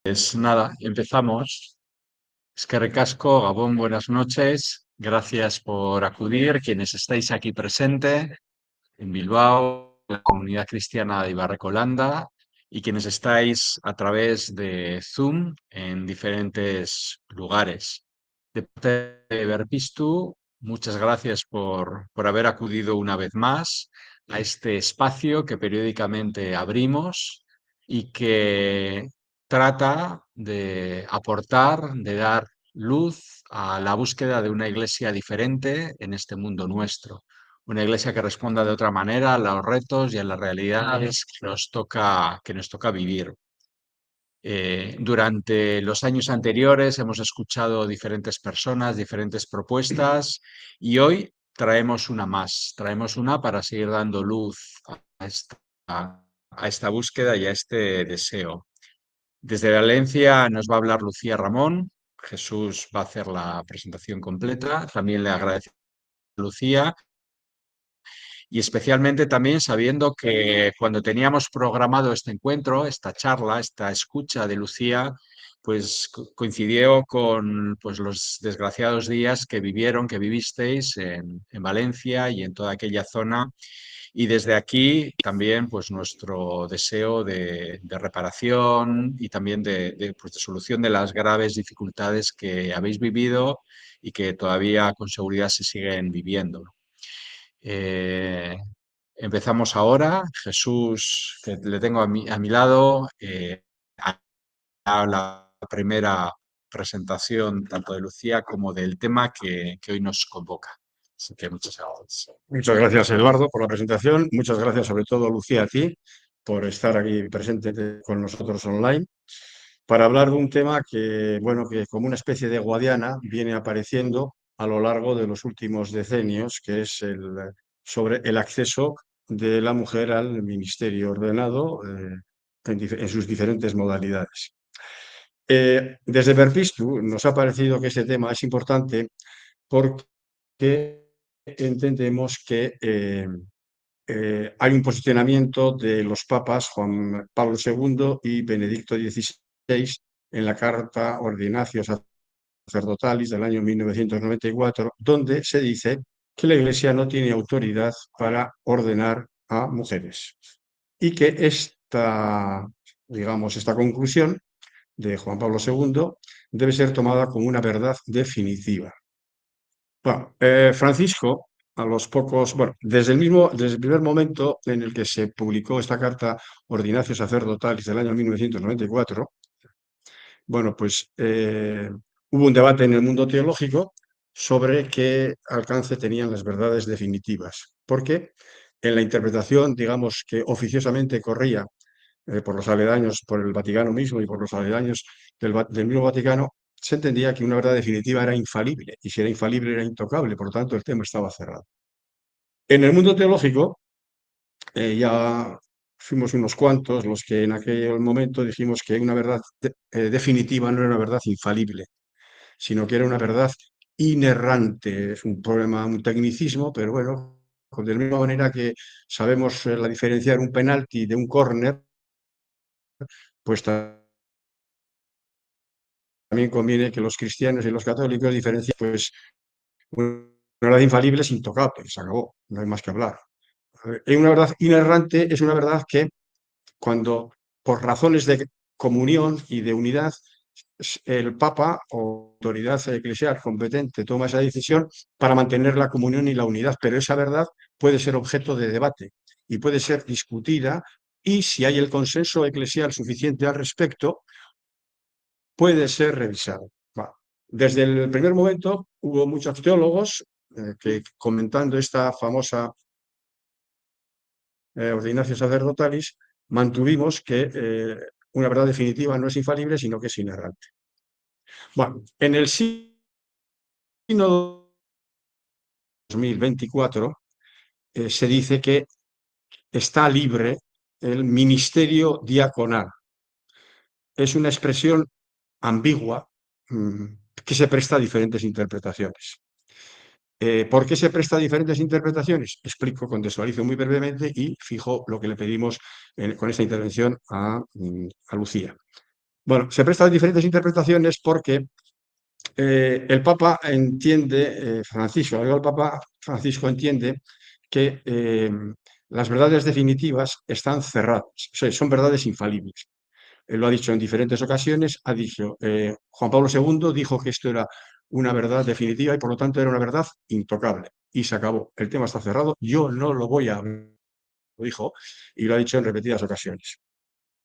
Pues nada, empezamos. Es que recasco, Gabón, buenas noches. Gracias por acudir, quienes estáis aquí presente en Bilbao, la comunidad cristiana de Ibarrecolanda, y quienes estáis a través de Zoom en diferentes lugares. De parte de Berpistu, muchas gracias por haber acudido una vez más a este espacio que periódicamente abrimos y que trata de aportar, de dar luz a la búsqueda de una iglesia diferente en este mundo nuestro. Una iglesia que responda de otra manera a los retos y a las realidades que nos toca vivir. Durante los años anteriores hemos escuchado diferentes personas, diferentes propuestas y hoy traemos una más. Traemos una para seguir dando luz a esta búsqueda y a este deseo. Desde Valencia nos va a hablar Lucía Ramón. Jesús va a hacer la presentación completa. También le agradezco a Lucía. Y especialmente también sabiendo que cuando teníamos programado este encuentro, esta charla, esta escucha de Lucía, pues coincidió con pues, los desgraciados días que vivieron, que vivisteis en Valencia y en toda aquella zona. Y desde aquí también pues nuestro deseo de reparación y también pues, de solución de las graves dificultades que habéis vivido y que todavía con seguridad se siguen viviendo. Eh, Empezamos ahora. Jesús, que le tengo a mi lado, a la primera presentación tanto de Lucía como del tema que hoy nos convoca. Así que muchas gracias. Muchas gracias, Eduardo, por la presentación. Muchas gracias, sobre todo, Lucía, a ti, por estar aquí presente con nosotros online, para hablar de un tema que, bueno, que como una especie de guadiana viene apareciendo a lo largo de los últimos decenios, que es sobre el acceso de la mujer al ministerio ordenado en sus diferentes modalidades. Desde Berpistu nos ha parecido que este tema es importante porque entendemos que hay un posicionamiento de los papas Juan Pablo II y Benedicto XVI en la Carta Ordinatio Sacerdotalis del año 1994, donde se dice que la Iglesia no tiene autoridad para ordenar a mujeres y que esta conclusión de Juan Pablo II debe ser tomada como una verdad definitiva. Bueno, Francisco, a los pocos, bueno, desde el primer momento en el que se publicó esta carta Ordinatio Sacerdotalis del año 1994, bueno, pues hubo un debate en el mundo teológico sobre qué alcance tenían las verdades definitivas, porque en la interpretación, digamos, que oficiosamente corría por los aledaños, por el Vaticano mismo y por los aledaños del mismo Vaticano, se entendía que una verdad definitiva era infalible, y si era infalible era intocable, por lo tanto el tema estaba cerrado. En el mundo teológico ya fuimos unos cuantos los que en aquel momento dijimos que una verdad definitiva no era una verdad infalible, sino que era una verdad inerrante. Es un problema, un tecnicismo, pero bueno, de la misma manera que sabemos la diferenciar un penalti de un córner, pues también conviene que los cristianos y los católicos diferencien, pues una verdad infalible es intocable, se acabó, no hay más que hablar. Una verdad inerrante es una verdad que cuando por razones de comunión y de unidad el Papa o autoridad eclesial competente toma esa decisión para mantener la comunión y la unidad, pero esa verdad puede ser objeto de debate y puede ser discutida y si hay el consenso eclesial suficiente al respecto, puede ser revisado. Bueno, desde el primer momento hubo muchos teólogos que comentando esta famosa Ordinatio Sacerdotalis, mantuvimos que una verdad definitiva no es infalible, sino que es inerrante. Bueno, en el Sínodo 2024 se dice que está libre el ministerio diaconal. Es una expresión ambigua que se presta a diferentes interpretaciones. ¿Por qué se presta a diferentes interpretaciones? Explico, contextualizo muy brevemente y fijo lo que le pedimos con esta intervención a Lucía. Bueno, se presta a diferentes interpretaciones porque el Papa entiende, Francisco, el Papa Francisco entiende que las verdades definitivas están cerradas, o sea, son verdades infalibles. Él lo ha dicho en diferentes ocasiones, ha dicho, Juan Pablo II dijo que esto era una verdad definitiva y por lo tanto era una verdad intocable. Y se acabó. El tema está cerrado, yo no lo voy a hablar, lo dijo, y lo ha dicho en repetidas ocasiones.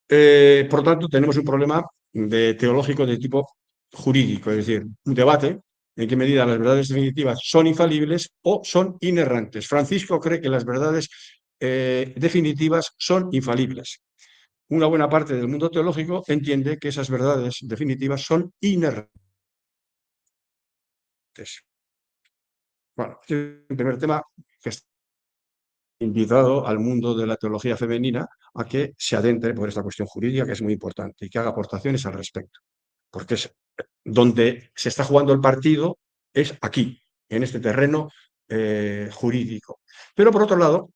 Por lo tanto, tenemos un problema teológico de tipo jurídico, es decir, un debate en qué medida las verdades definitivas son infalibles o son inerrantes. Francisco cree que las verdades definitivas son infalibles. Una buena parte del mundo teológico entiende que esas verdades definitivas son inerrantes. Bueno, este es el primer tema que está invitado al mundo de la teología femenina a que se adentre por esta cuestión jurídica, que es muy importante, y que haga aportaciones al respecto. Porque es donde se está jugando el partido es aquí, en este terreno jurídico. Pero por otro lado,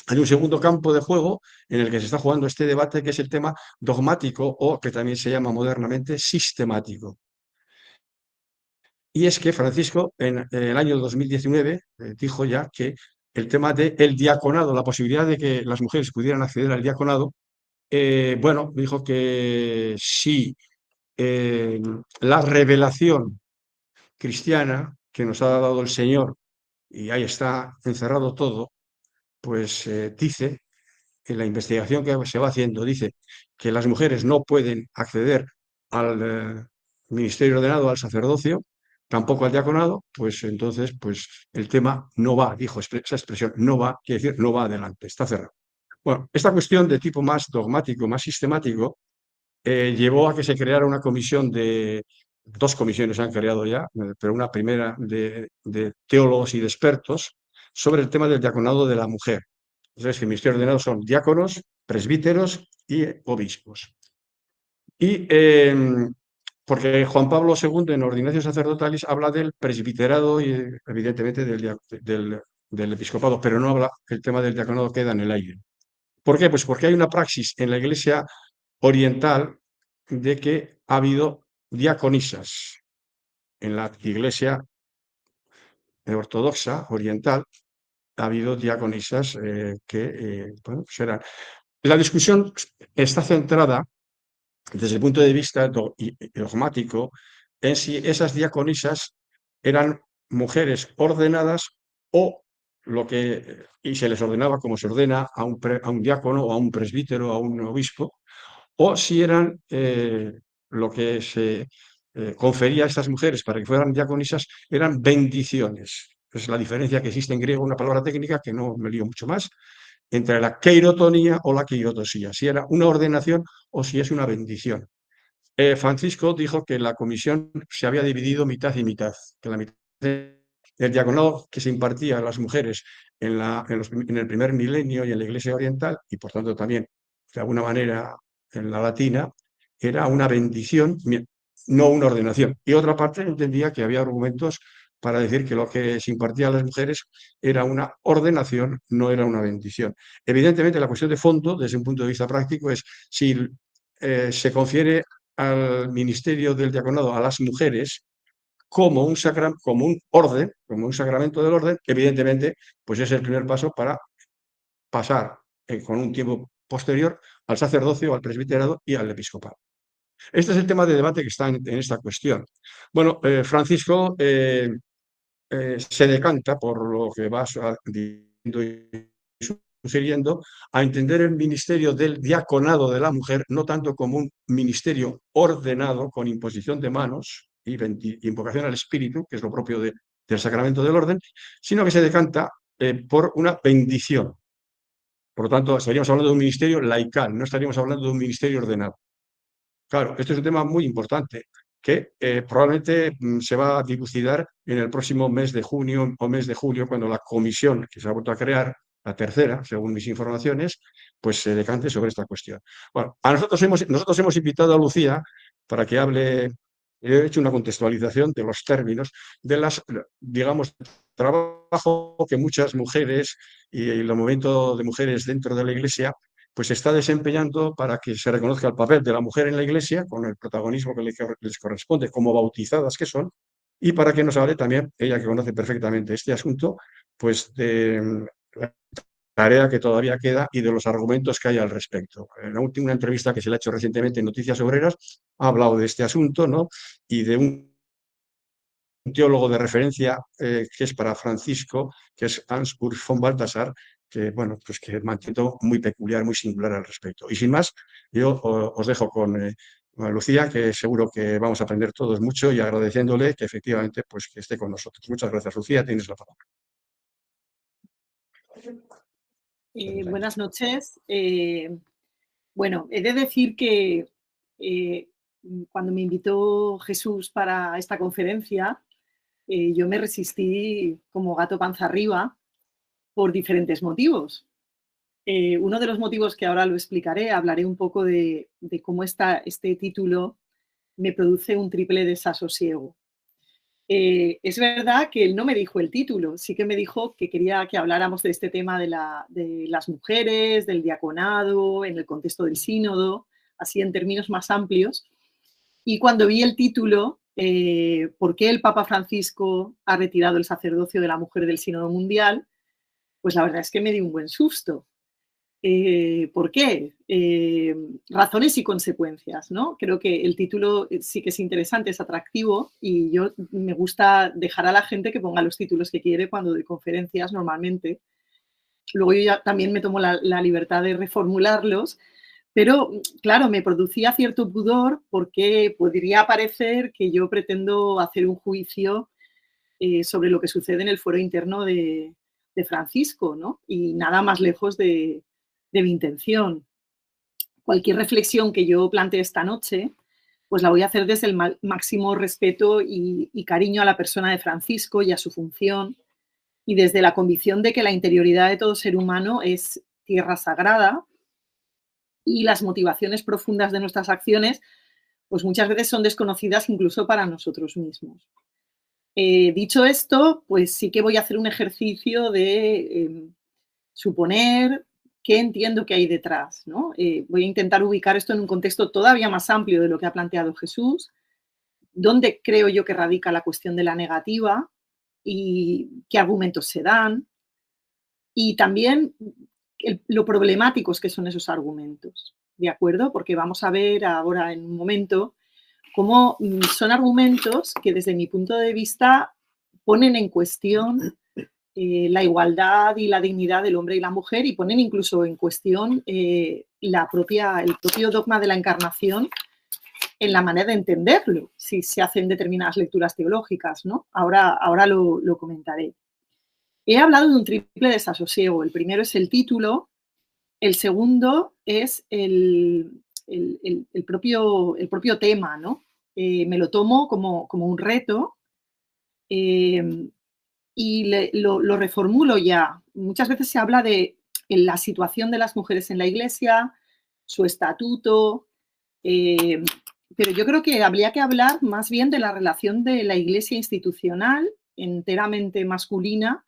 hay un segundo campo de juego en el que se está jugando este debate, que es el tema dogmático o que también se llama modernamente sistemático. Y es que Francisco en el año 2019 dijo ya que el tema del diaconado, la posibilidad de que las mujeres pudieran acceder al diaconado, bueno, dijo que si la revelación cristiana que nos ha dado el Señor, y ahí está encerrado todo, pues dice, en la investigación que se va haciendo, dice que las mujeres no pueden acceder al ministerio ordenado, al sacerdocio, tampoco al diaconado, pues entonces pues el tema no va, dijo esa expresión, no va, quiere decir no va adelante, está cerrado. Bueno, esta cuestión de tipo más dogmático, más sistemático, llevó a que se creara una comisión dos comisiones se han creado ya, pero una primera de teólogos y de expertos sobre el tema del diaconado de la mujer. Entonces, que el ministerio ordenado son diáconos, presbíteros y obispos. Y porque Juan Pablo II en Ordinatio Sacerdotalis habla del presbiterado y evidentemente del episcopado, pero no habla, el tema del diaconado queda en el aire. ¿Por qué? Pues porque hay una praxis en la Iglesia oriental de que ha habido diaconisas en la Iglesia ortodoxa oriental, ha habido diaconisas que, bueno, pues eran. La discusión está centrada desde el punto de vista dogmático en si esas diaconisas eran mujeres ordenadas o lo que, y se les ordenaba como se ordena a un diácono o a un presbítero o a un obispo, o si eran lo que se confería a estas mujeres para que fueran diaconisas, eran bendiciones. Es la diferencia que existe en griego, una palabra técnica que no me lío mucho más, entre la queirotonía o la queirotosía, si era una ordenación o si es una bendición. Francisco dijo que la comisión se había dividido mitad y mitad, que la mitad del diaconado que se impartía a las mujeres en el primer milenio y en la Iglesia Oriental, y por tanto también de alguna manera en la latina, era una bendición, no una ordenación. Y otra parte entendía que había argumentos para decir que lo que se impartía a las mujeres era una ordenación, no era una bendición. Evidentemente, la cuestión de fondo, desde un punto de vista práctico, es si se confiere al ministerio del diaconado a las mujeres como como un orden, como un sacramento del orden, evidentemente, pues es el primer paso para pasar con un tiempo posterior al sacerdocio, al presbiterado y al episcopado. Este es el tema de debate que está en esta cuestión. Bueno, Francisco se decanta por lo que va diciendo y sugiriendo a entender el ministerio del diaconado de la mujer no tanto como un ministerio ordenado con imposición de manos y invocación al Espíritu, que es lo propio del sacramento del orden, sino que se decanta por una bendición. Por lo tanto, estaríamos hablando de un ministerio laical, no estaríamos hablando de un ministerio ordenado. Claro, este es un tema muy importante que probablemente se va a dilucidar en el próximo mes de junio o mes de julio, cuando la comisión que se ha vuelto a crear, la tercera, según mis informaciones, pues se decante sobre esta cuestión. Bueno, nosotros hemos invitado a Lucía para que hable, he hecho una contextualización de los términos, de las, digamos, trabajo que muchas mujeres y el movimiento de mujeres dentro de la Iglesia pues se está desempeñando para que se reconozca el papel de la mujer en la Iglesia, con el protagonismo que les corresponde como bautizadas que son, y para que nos hable también, ella que conoce perfectamente este asunto, pues de la tarea que todavía queda y de los argumentos que hay al respecto. En la última entrevista que se le ha hecho recientemente en Noticias Obreras, ha hablado de este asunto, ¿no? Y de un teólogo de referencia que es para Francisco, que es Hans-Urs von Balthasar, que, bueno, pues que mantiene muy peculiar, muy singular al respecto. Y sin más, yo os dejo con Lucía, que seguro que vamos a aprender todos mucho, y agradeciéndole que efectivamente pues, que esté con nosotros. Muchas gracias, Lucía, tienes la palabra. Buenas noches. Bueno, he de decir que cuando me invitó Jesús para esta conferencia, yo me resistí como gato panza arriba por diferentes motivos. Uno de los motivos que ahora lo explicaré, hablaré un poco de cómo este título me produce un triple desasosiego. Es verdad que él no me dijo el título, sí que me dijo que quería que habláramos de este tema de las mujeres, del diaconado, en el contexto del sínodo, así en términos más amplios. Y cuando vi el título, ¿por qué el Papa Francisco ha retirado el sacerdocio de la mujer del sínodo mundial? Pues la verdad es que me di un buen susto. ¿Por qué? Razones y consecuencias, ¿no? Creo que el título sí que es interesante, es atractivo y yo me gusta dejar a la gente que ponga los títulos que quiere cuando doy conferencias normalmente. Luego yo ya también me tomo la libertad de reformularlos, pero claro, me producía cierto pudor porque podría parecer que yo pretendo hacer un juicio sobre lo que sucede en el fuero interno de Francisco, ¿no? Y nada más lejos de mi intención. Cualquier reflexión que yo plantee esta noche, pues la voy a hacer desde el máximo respeto y cariño a la persona de Francisco y a su función, y desde la convicción de que la interioridad de todo ser humano es tierra sagrada y las motivaciones profundas de nuestras acciones, pues muchas veces son desconocidas incluso para nosotros mismos. Dicho esto, pues sí que voy a hacer un ejercicio de suponer qué entiendo que hay detrás, ¿no? Voy a intentar ubicar esto en un contexto todavía más amplio de lo que ha planteado Jesús, dónde creo yo que radica la cuestión de la negativa y qué argumentos se dan, y también lo problemáticos que son esos argumentos, ¿de acuerdo? Porque vamos a ver ahora en un momento cómo son argumentos que desde mi punto de vista ponen en cuestión la igualdad y la dignidad del hombre y la mujer y ponen incluso en cuestión el propio dogma de la encarnación en la manera de entenderlo, si se hacen determinadas lecturas teológicas, ¿no? Ahora lo comentaré. He hablado de un triple desasosiego. El primero es el título, el segundo es el propio tema, ¿no? Me lo tomo como un reto y lo reformulo ya. Muchas veces se habla de la situación de las mujeres en la Iglesia, su estatuto, pero yo creo que habría que hablar más bien de la relación de la Iglesia institucional, enteramente masculina,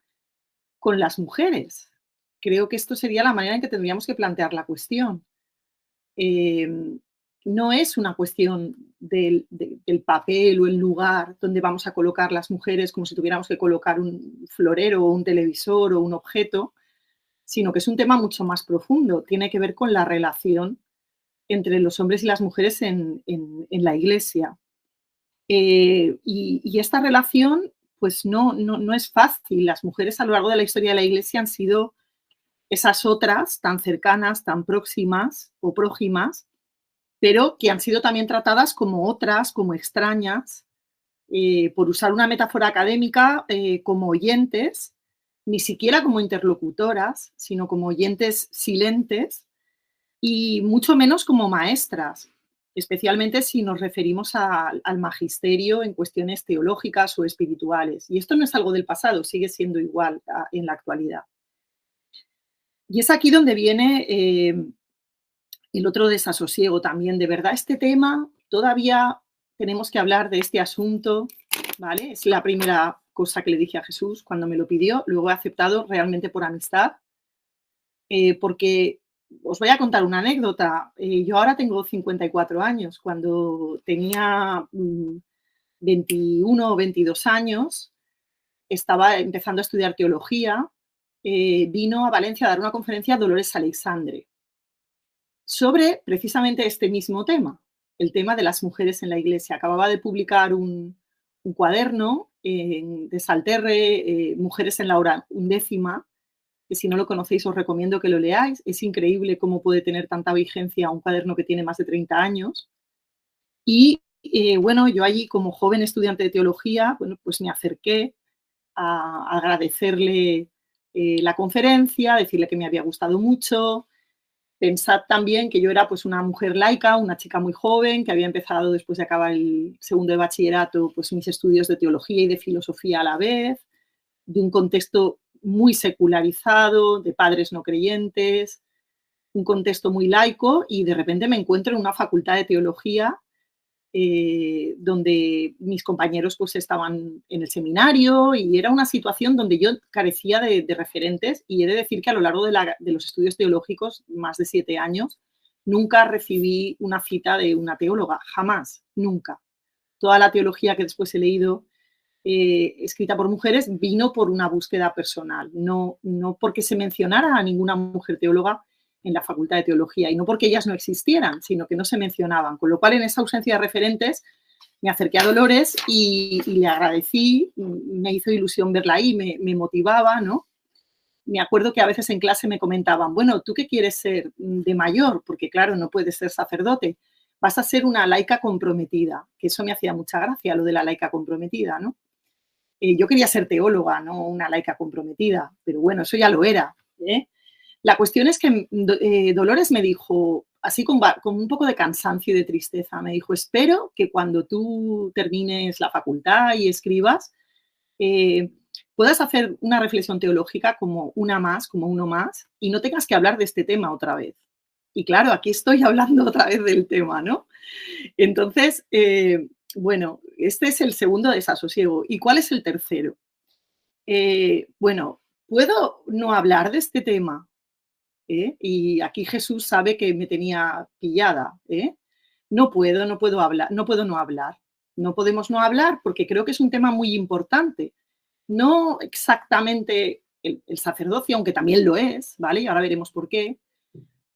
con las mujeres. Creo que esto sería la manera en que tendríamos que plantear la cuestión. No es una cuestión del papel o el lugar donde vamos a colocar las mujeres como si tuviéramos que colocar un florero o un televisor o un objeto, sino que es un tema mucho más profundo. Tiene que ver con la relación entre los hombres y las mujeres en la Iglesia. Y esta relación pues no es fácil. Las mujeres a lo largo de la historia de la Iglesia han sido esas otras tan cercanas, tan próximas o prójimas, pero que han sido también tratadas como otras, como extrañas, por usar una metáfora académica, como oyentes, ni siquiera como interlocutoras, sino como oyentes silentes y mucho menos como maestras, especialmente si nos referimos al magisterio en cuestiones teológicas o espirituales. Y esto no es algo del pasado, sigue siendo igual en la actualidad. Y es aquí donde viene el otro desasosiego también. De verdad, este tema, todavía tenemos que hablar de este asunto, ¿vale? Es la primera cosa que le dije a Jesús cuando me lo pidió. Luego he aceptado realmente por amistad, porque os voy a contar una anécdota. Yo ahora tengo 54 años. Cuando tenía 21 o 22 años, estaba empezando a estudiar teología. Vino a Valencia a dar una conferencia Dolores Aleixandre sobre precisamente este mismo tema, el tema de las mujeres en la Iglesia. Acababa de publicar un cuaderno de Salterre, Mujeres en la hora undécima, que si no lo conocéis os recomiendo que lo leáis. Es increíble cómo puede tener tanta vigencia un cuaderno que tiene más de 30 años. Y bueno, yo allí como joven estudiante de teología, bueno, pues me acerqué a agradecerle la conferencia, decirle que me había gustado mucho. Pensad también que yo era pues una mujer laica, una chica muy joven, que había empezado después de acabar el segundo de bachillerato, pues mis estudios de teología y de filosofía a la vez, de un contexto muy secularizado, de padres no creyentes, un contexto muy laico, y de repente me encuentro en una facultad de teología donde mis compañeros pues estaban en el seminario, y era una situación donde yo carecía de referentes, y he de decir que a lo largo de los estudios teológicos, más de 7 años, nunca recibí una cita de una teóloga, jamás, nunca. Toda la teología que después he leído escrita por mujeres vino por una búsqueda personal, no porque se mencionara a ninguna mujer teóloga en la Facultad de Teología, y no porque ellas no existieran, sino que no se mencionaban. Con lo cual, en esa ausencia de referentes, me acerqué a Dolores y le agradecí, me hizo ilusión verla ahí, me motivaba, ¿no? Me acuerdo que a veces en clase me comentaban, bueno, ¿tú qué quieres ser de mayor? Porque claro, no puedes ser sacerdote, vas a ser una laica comprometida, que eso me hacía mucha gracia, lo de la laica comprometida, ¿no? Yo quería ser teóloga, no una laica comprometida, pero bueno, eso ya lo era, ¿eh? La cuestión es que Dolores me dijo, así con un poco de cansancio y de tristeza, me dijo, espero que cuando tú termines la facultad y escribas, puedas hacer una reflexión teológica como una más, como uno más, y no tengas que hablar de este tema otra vez. Y claro, aquí estoy hablando otra vez del tema, ¿no? Entonces, bueno, este es el segundo desasosiego. ¿Y cuál es el tercero? Bueno, ¿puedo no hablar de este tema? Y aquí Jesús sabe que me tenía pillada. No puedo hablar, no puedo no hablar. No podemos no hablar porque creo que es un tema muy importante. No exactamente el sacerdocio, aunque también lo es, ¿vale? Y ahora veremos por qué.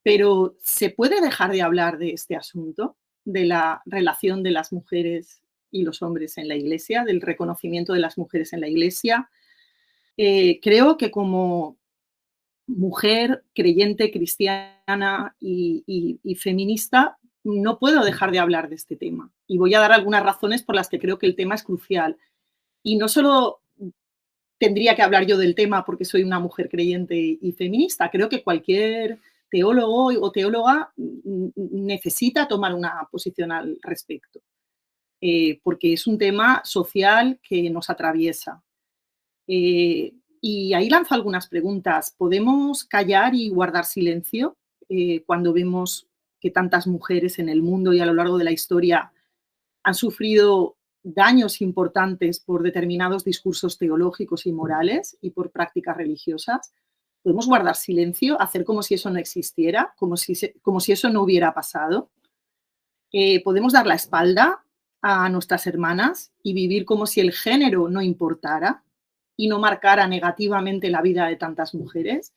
Pero ¿se puede dejar de hablar de este asunto, de la relación de las mujeres y los hombres en la Iglesia, del reconocimiento de las mujeres en la Iglesia? Creo que como mujer creyente, cristiana y feminista, no puedo dejar de hablar de este tema. Y voy a dar algunas razones por las que creo que el tema es crucial. Y no solo tendría que hablar yo del tema porque soy una mujer creyente y feminista, creo que cualquier teólogo o teóloga necesita tomar una posición al respecto, porque es un tema social que nos atraviesa. Y ahí lanzo algunas preguntas. ¿Podemos callar y guardar silencio cuando vemos que tantas mujeres en el mundo y a lo largo de la historia han sufrido daños importantes por determinados discursos teológicos y morales y por prácticas religiosas? ¿Podemos guardar silencio, hacer como si eso no existiera, como si eso no hubiera pasado? ¿Podemos dar la espalda a nuestras hermanas y vivir como si el género no importara y no marcara negativamente la vida de tantas mujeres?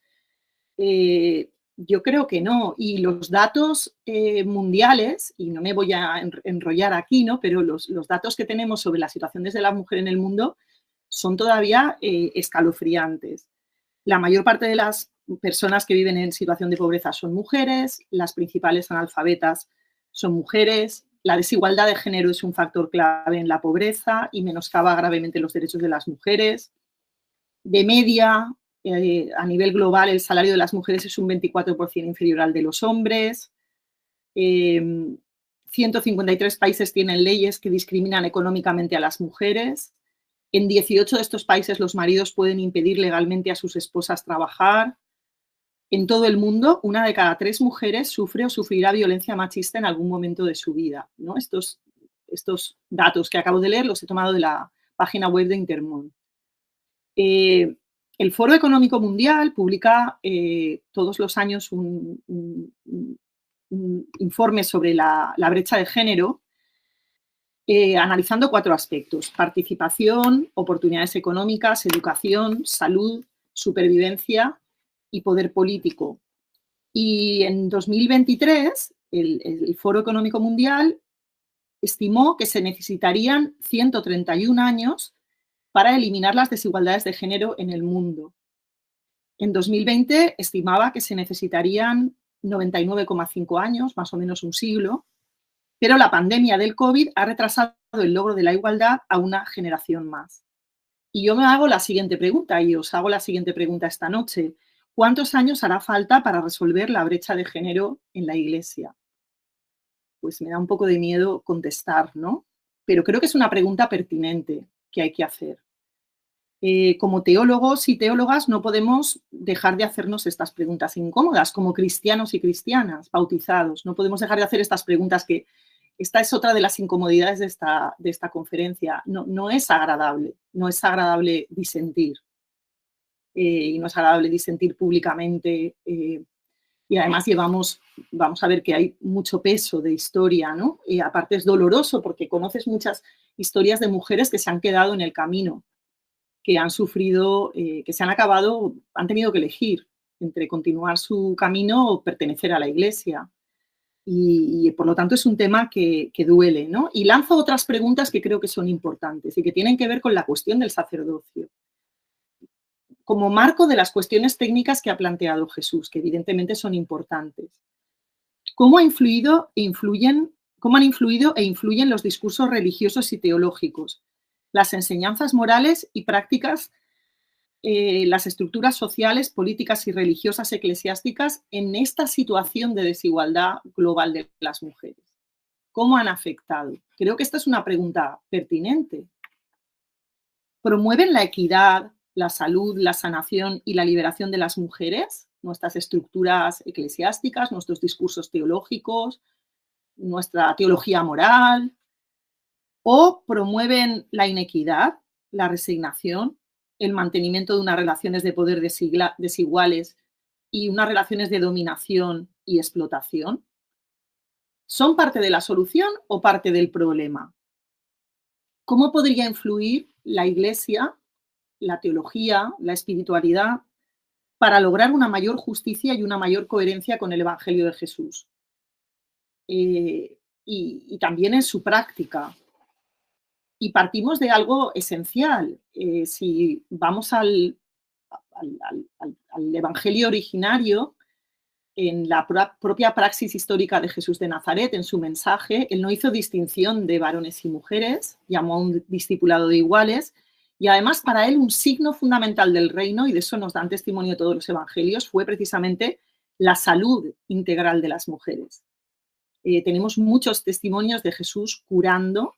Yo creo que no. Y los datos mundiales, y no me voy a enrollar aquí, ¿no? Pero los datos que tenemos sobre la situación de la mujer en el mundo son todavía escalofriantes. La mayor parte de las personas que viven en situación de pobreza son mujeres, las principales analfabetas son mujeres, la desigualdad de género es un factor clave en la pobreza y menoscaba gravemente los derechos de las mujeres. De media, a nivel global, el salario de las mujeres es un 24% inferior al de los hombres. 153 países tienen leyes que discriminan económicamente a las mujeres. En 18 de estos países los maridos pueden impedir legalmente a sus esposas trabajar. En todo el mundo, 1 de cada 3 mujeres sufre o sufrirá violencia machista en algún momento de su vida, ¿no? Estos datos que acabo de leer los he tomado de la página web de Intermón. El Foro Económico Mundial publica todos los años un informe sobre la brecha de género, analizando 4 aspectos: participación, oportunidades económicas, educación, salud, supervivencia y poder político. Y en 2023, el Foro Económico Mundial estimó que se necesitarían 131 años para eliminar las desigualdades de género en el mundo. En 2020 estimaba que se necesitarían 99,5 años, más o menos un siglo, pero la pandemia del COVID ha retrasado el logro de la igualdad a una generación más. Y yo me hago la siguiente pregunta, y os hago la siguiente pregunta esta noche: ¿cuántos años hará falta para resolver la brecha de género en la Iglesia? Pues me da un poco de miedo contestar, ¿no? Pero creo que es una pregunta pertinente que hay que hacer. Como teólogos y teólogas no podemos dejar de hacernos estas preguntas incómodas, como cristianos y cristianas bautizados. No podemos dejar de hacer estas preguntas, que esta es otra de las incomodidades de esta conferencia. No es agradable disentir. Y no es agradable disentir públicamente. Y además vamos a ver que hay mucho peso de historia, ¿no? Y aparte es doloroso porque conoces muchas historias de mujeres que se han quedado en el camino, que han sufrido, que se han acabado, han tenido que elegir entre continuar su camino o pertenecer a la Iglesia. Y por lo tanto es un tema que duele, ¿no? Y lanzo otras preguntas que creo que son importantes y que tienen que ver con la cuestión del sacerdocio, como marco de las cuestiones técnicas que ha planteado Jesús, que evidentemente son importantes. ¿Cómo han influido e influyen los discursos religiosos y teológicos, las enseñanzas morales y prácticas, las estructuras sociales, políticas y religiosas eclesiásticas en esta situación de desigualdad global de las mujeres? ¿Cómo han afectado? Creo que esta es una pregunta pertinente. ¿Promueven la equidad, la salud, la sanación y la liberación de las mujeres, nuestras estructuras eclesiásticas, nuestros discursos teológicos, nuestra teología moral? ¿O promueven la inequidad, la resignación, el mantenimiento de unas relaciones de poder desiguales y unas relaciones de dominación y explotación? ¿Son parte de la solución o parte del problema? ¿Cómo podría influir la Iglesia, la teología, la espiritualidad, para lograr una mayor justicia y una mayor coherencia con el Evangelio de Jesús? Y también en su práctica. Y partimos de algo esencial. Si vamos al Evangelio originario, en la propia praxis histórica de Jesús de Nazaret, en su mensaje, él no hizo distinción de varones y mujeres, llamó a un discipulado de iguales, y además para él un signo fundamental del reino, y de eso nos dan testimonio todos los evangelios, fue precisamente la salud integral de las mujeres. Tenemos muchos testimonios de Jesús curando,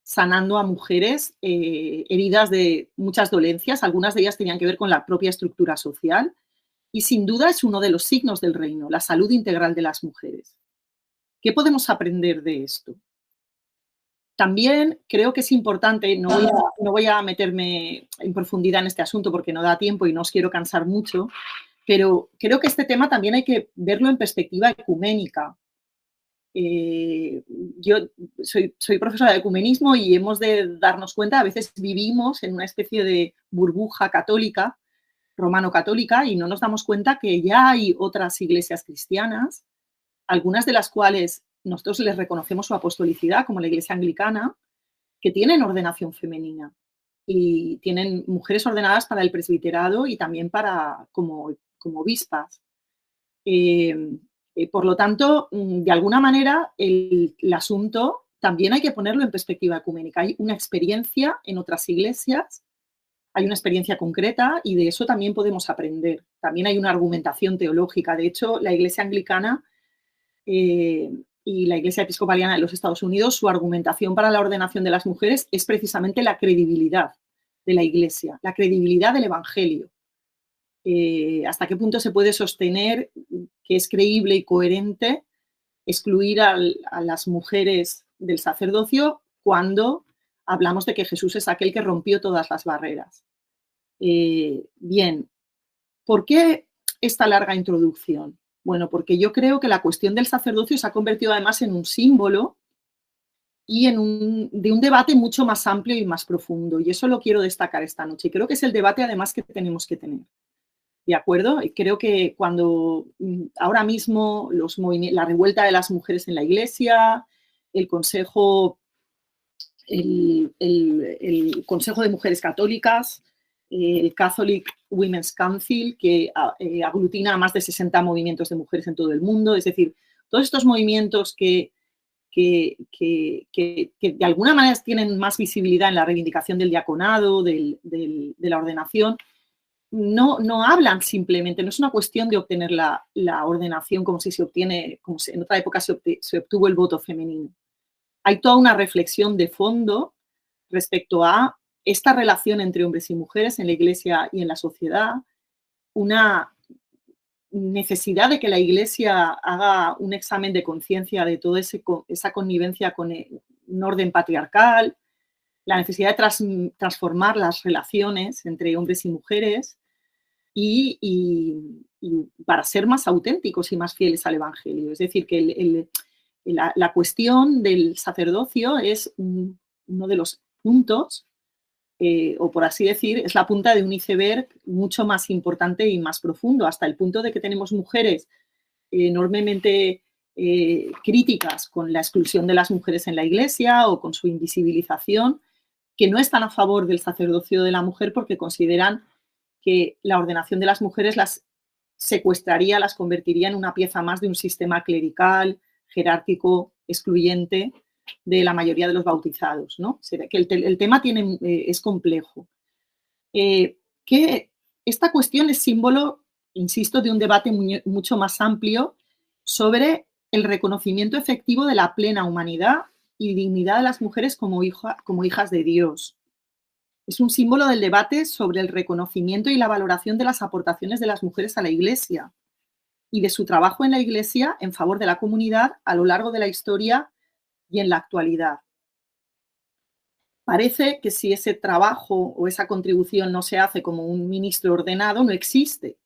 sanando a mujeres heridas de muchas dolencias, algunas de ellas tenían que ver con la propia estructura social, y sin duda es uno de los signos del reino, la salud integral de las mujeres. ¿Qué podemos aprender de esto? También creo que es importante, no voy a meterme en profundidad en este asunto porque no da tiempo y no os quiero cansar mucho, pero creo que este tema también hay que verlo en perspectiva ecuménica. Yo soy profesora de ecumenismo y hemos de darnos cuenta, a veces vivimos en una especie de burbuja católica, romano-católica, y no nos damos cuenta que ya hay otras iglesias cristianas, algunas de las cuales nosotros les reconocemos su apostolicidad, como la Iglesia Anglicana, que tienen ordenación femenina y tienen mujeres ordenadas para el presbiterado y también como obispas. Por lo tanto, de alguna manera, el asunto también hay que ponerlo en perspectiva ecuménica. Hay una experiencia en otras iglesias, hay una experiencia concreta y de eso también podemos aprender. También hay una argumentación teológica. De hecho, la Iglesia Anglicana y la Iglesia Episcopaliana de los Estados Unidos, su argumentación para la ordenación de las mujeres es precisamente la credibilidad de la Iglesia, la credibilidad del Evangelio. Hasta qué punto se puede sostener que es creíble y coherente excluir a las mujeres del sacerdocio cuando hablamos de que Jesús es aquel que rompió todas las barreras. Bien, ¿por qué esta larga introducción? Bueno, porque yo creo que la cuestión del sacerdocio se ha convertido además en un símbolo y de un debate mucho más amplio y más profundo. Y eso lo quiero destacar esta noche. Creo que es el debate además que tenemos que tener. ¿De acuerdo? Creo que cuando ahora mismo la revuelta de las mujeres en la Iglesia, el Consejo de Mujeres Católicas, el Catholic Women's Council, que aglutina a más de 60 movimientos de mujeres en todo el mundo, es decir, todos estos movimientos que de alguna manera tienen más visibilidad en la reivindicación del diaconado, de la ordenación, no hablan simplemente, no es una cuestión de obtener la ordenación como si en otra época se obtuvo el voto femenino. Hay toda una reflexión de fondo respecto a esta relación entre hombres y mujeres en la Iglesia y en la sociedad, una necesidad de que la Iglesia haga un examen de conciencia de toda esa connivencia con un orden patriarcal, la necesidad de transformar las relaciones entre hombres y mujeres y para ser más auténticos y más fieles al Evangelio. Es decir, que la cuestión del sacerdocio es uno de los puntos, o por así decir, es la punta de un iceberg mucho más importante y más profundo, hasta el punto de que tenemos mujeres enormemente críticas con la exclusión de las mujeres en la Iglesia o con su invisibilización, que no están a favor del sacerdocio de la mujer porque consideran que la ordenación de las mujeres las secuestraría, las convertiría en una pieza más de un sistema clerical, jerárquico, excluyente de la mayoría de los bautizados, ¿no? Que el tema es complejo. Que esta cuestión es símbolo, insisto, de un debate mucho más amplio sobre el reconocimiento efectivo de la plena humanidad y dignidad de las mujeres como hijas de Dios. Es un símbolo del debate sobre el reconocimiento y la valoración de las aportaciones de las mujeres a la Iglesia y de su trabajo en la Iglesia en favor de la comunidad a lo largo de la historia y en la actualidad. Parece que si ese trabajo o esa contribución no se hace como un ministro ordenado, no existe.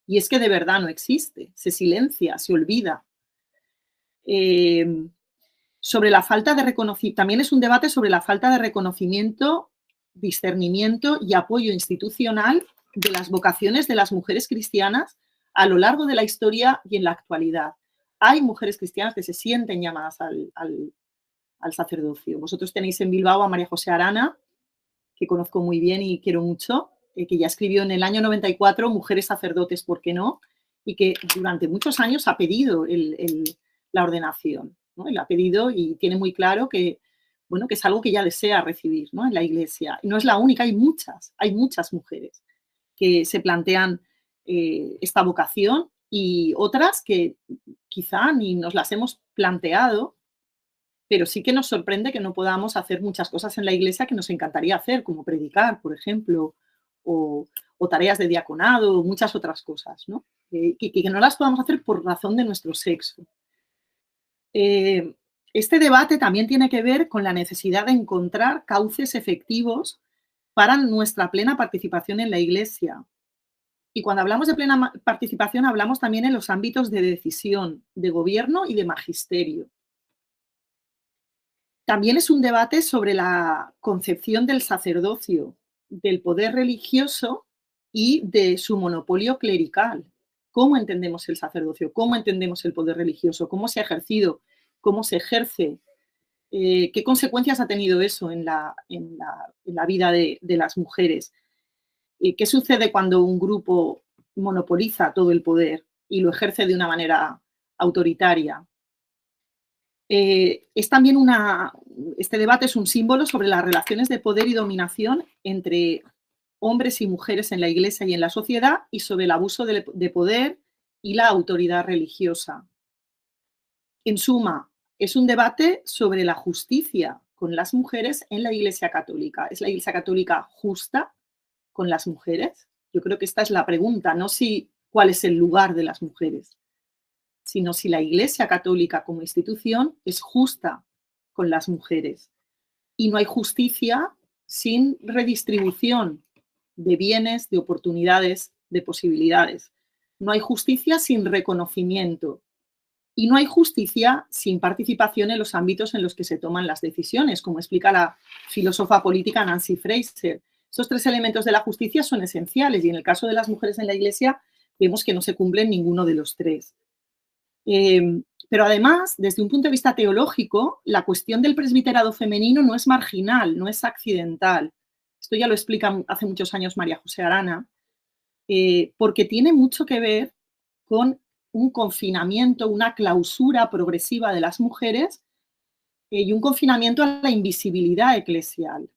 Y es que de verdad no existe, se silencia, se olvida. Sobre la falta de reconocimiento, también es un debate sobre la falta de reconocimiento, discernimiento y apoyo institucional de las vocaciones de las mujeres cristianas a lo largo de la historia y en la actualidad. Hay mujeres cristianas que se sienten llamadas al sacerdocio. Vosotros tenéis en Bilbao a María José Arana, que conozco muy bien y quiero mucho, que ya escribió en el año 94 Mujeres sacerdotes, ¿por qué no? Y que durante muchos años ha pedido la ordenación, ¿no? Él ha pedido y tiene muy claro que, bueno, que es algo que ella desea recibir, ¿no? En la Iglesia. Y no es la única, hay muchas mujeres que se plantean esta vocación y otras que quizá ni nos las hemos planteado, pero sí que nos sorprende que no podamos hacer muchas cosas en la Iglesia que nos encantaría hacer, como predicar, por ejemplo, o tareas de diaconado, o muchas otras cosas, ¿no? Que no las podamos hacer por razón de nuestro sexo. Este debate también tiene que ver con la necesidad de encontrar cauces efectivos para nuestra plena participación en la Iglesia. Y cuando hablamos de plena participación, hablamos también en los ámbitos de decisión, de gobierno y de magisterio. También es un debate sobre la concepción del sacerdocio, del poder religioso y de su monopolio clerical. ¿Cómo entendemos el sacerdocio? ¿Cómo entendemos el poder religioso? ¿Cómo se ha ejercido? ¿Cómo se ejerce? ¿Qué consecuencias ha tenido eso en la vida de las mujeres? ¿Qué sucede cuando un grupo monopoliza todo el poder y lo ejerce de una manera autoritaria? Este debate es un símbolo sobre las relaciones de poder y dominación entre hombres y mujeres en la Iglesia y en la sociedad y sobre el abuso de poder y la autoridad religiosa. En suma, es un debate sobre la justicia con las mujeres en la Iglesia Católica. ¿Es la Iglesia Católica justa con las mujeres? Yo creo que esta es la pregunta, no cuál es el lugar de las mujeres, sino si la Iglesia Católica como institución es justa con las mujeres. Y no hay justicia sin redistribución de bienes, de oportunidades, de posibilidades. No hay justicia sin reconocimiento. Y no hay justicia sin participación en los ámbitos en los que se toman las decisiones, como explica la filósofa política Nancy Fraser. Estos tres elementos de la justicia son esenciales y en el caso de las mujeres en la Iglesia vemos que no se cumplen ninguno de los tres. Pero además, desde un punto de vista teológico, la cuestión del presbiterado femenino no es marginal, no es accidental. Esto ya lo explica hace muchos años María José Arana, porque tiene mucho que ver con un confinamiento, una clausura progresiva de las mujeres y un confinamiento a la invisibilidad eclesial.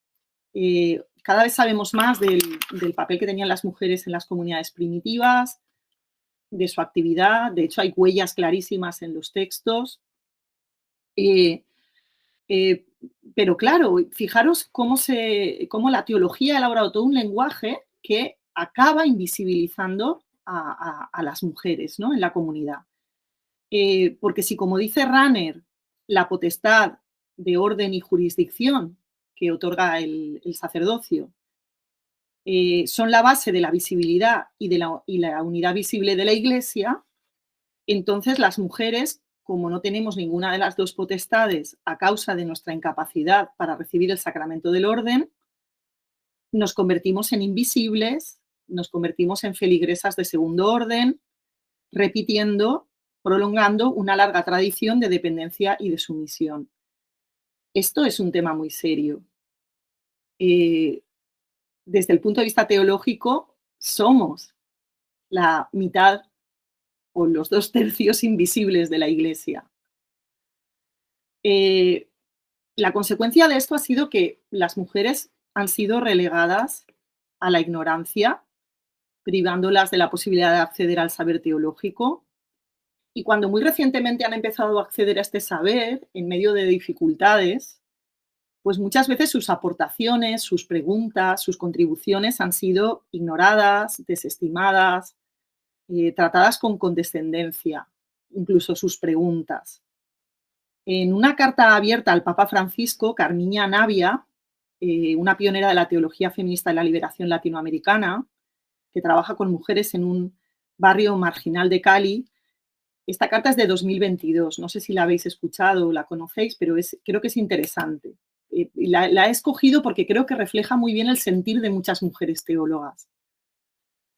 Cada vez sabemos más del papel que tenían las mujeres en las comunidades primitivas, de su actividad. De hecho, hay huellas clarísimas en los textos. Pero claro, fijaros cómo la teología ha elaborado todo un lenguaje que acaba invisibilizando a las mujeres, ¿no?, en la comunidad. Porque si, como dice Ranner, la potestad de orden y jurisdicción que otorga el sacerdocio son la base de la visibilidad y la unidad visible de la Iglesia, entonces las mujeres, como no tenemos ninguna de las dos potestades a causa de nuestra incapacidad para recibir el sacramento del orden, nos convertimos en invisibles, nos convertimos en feligresas de segundo orden, repitiendo, prolongando una larga tradición de dependencia y de sumisión. Esto es un tema muy serio. Desde el punto de vista teológico, somos la mitad o los 2/3 invisibles de la Iglesia. La consecuencia de esto ha sido que las mujeres han sido relegadas a la ignorancia, privándolas de la posibilidad de acceder al saber teológico. Y cuando muy recientemente han empezado a acceder a este saber, en medio de dificultades, pues muchas veces sus aportaciones, sus preguntas, sus contribuciones han sido ignoradas, desestimadas, tratadas con condescendencia, incluso sus preguntas. En una carta abierta al Papa Francisco, Carmiña Navia, una pionera de la teología feminista de la liberación latinoamericana, que trabaja con mujeres en un barrio marginal de Cali. Esta carta es de 2022, no sé si la habéis escuchado o la conocéis, pero creo que es interesante. La he escogido porque creo que refleja muy bien el sentir de muchas mujeres teólogas.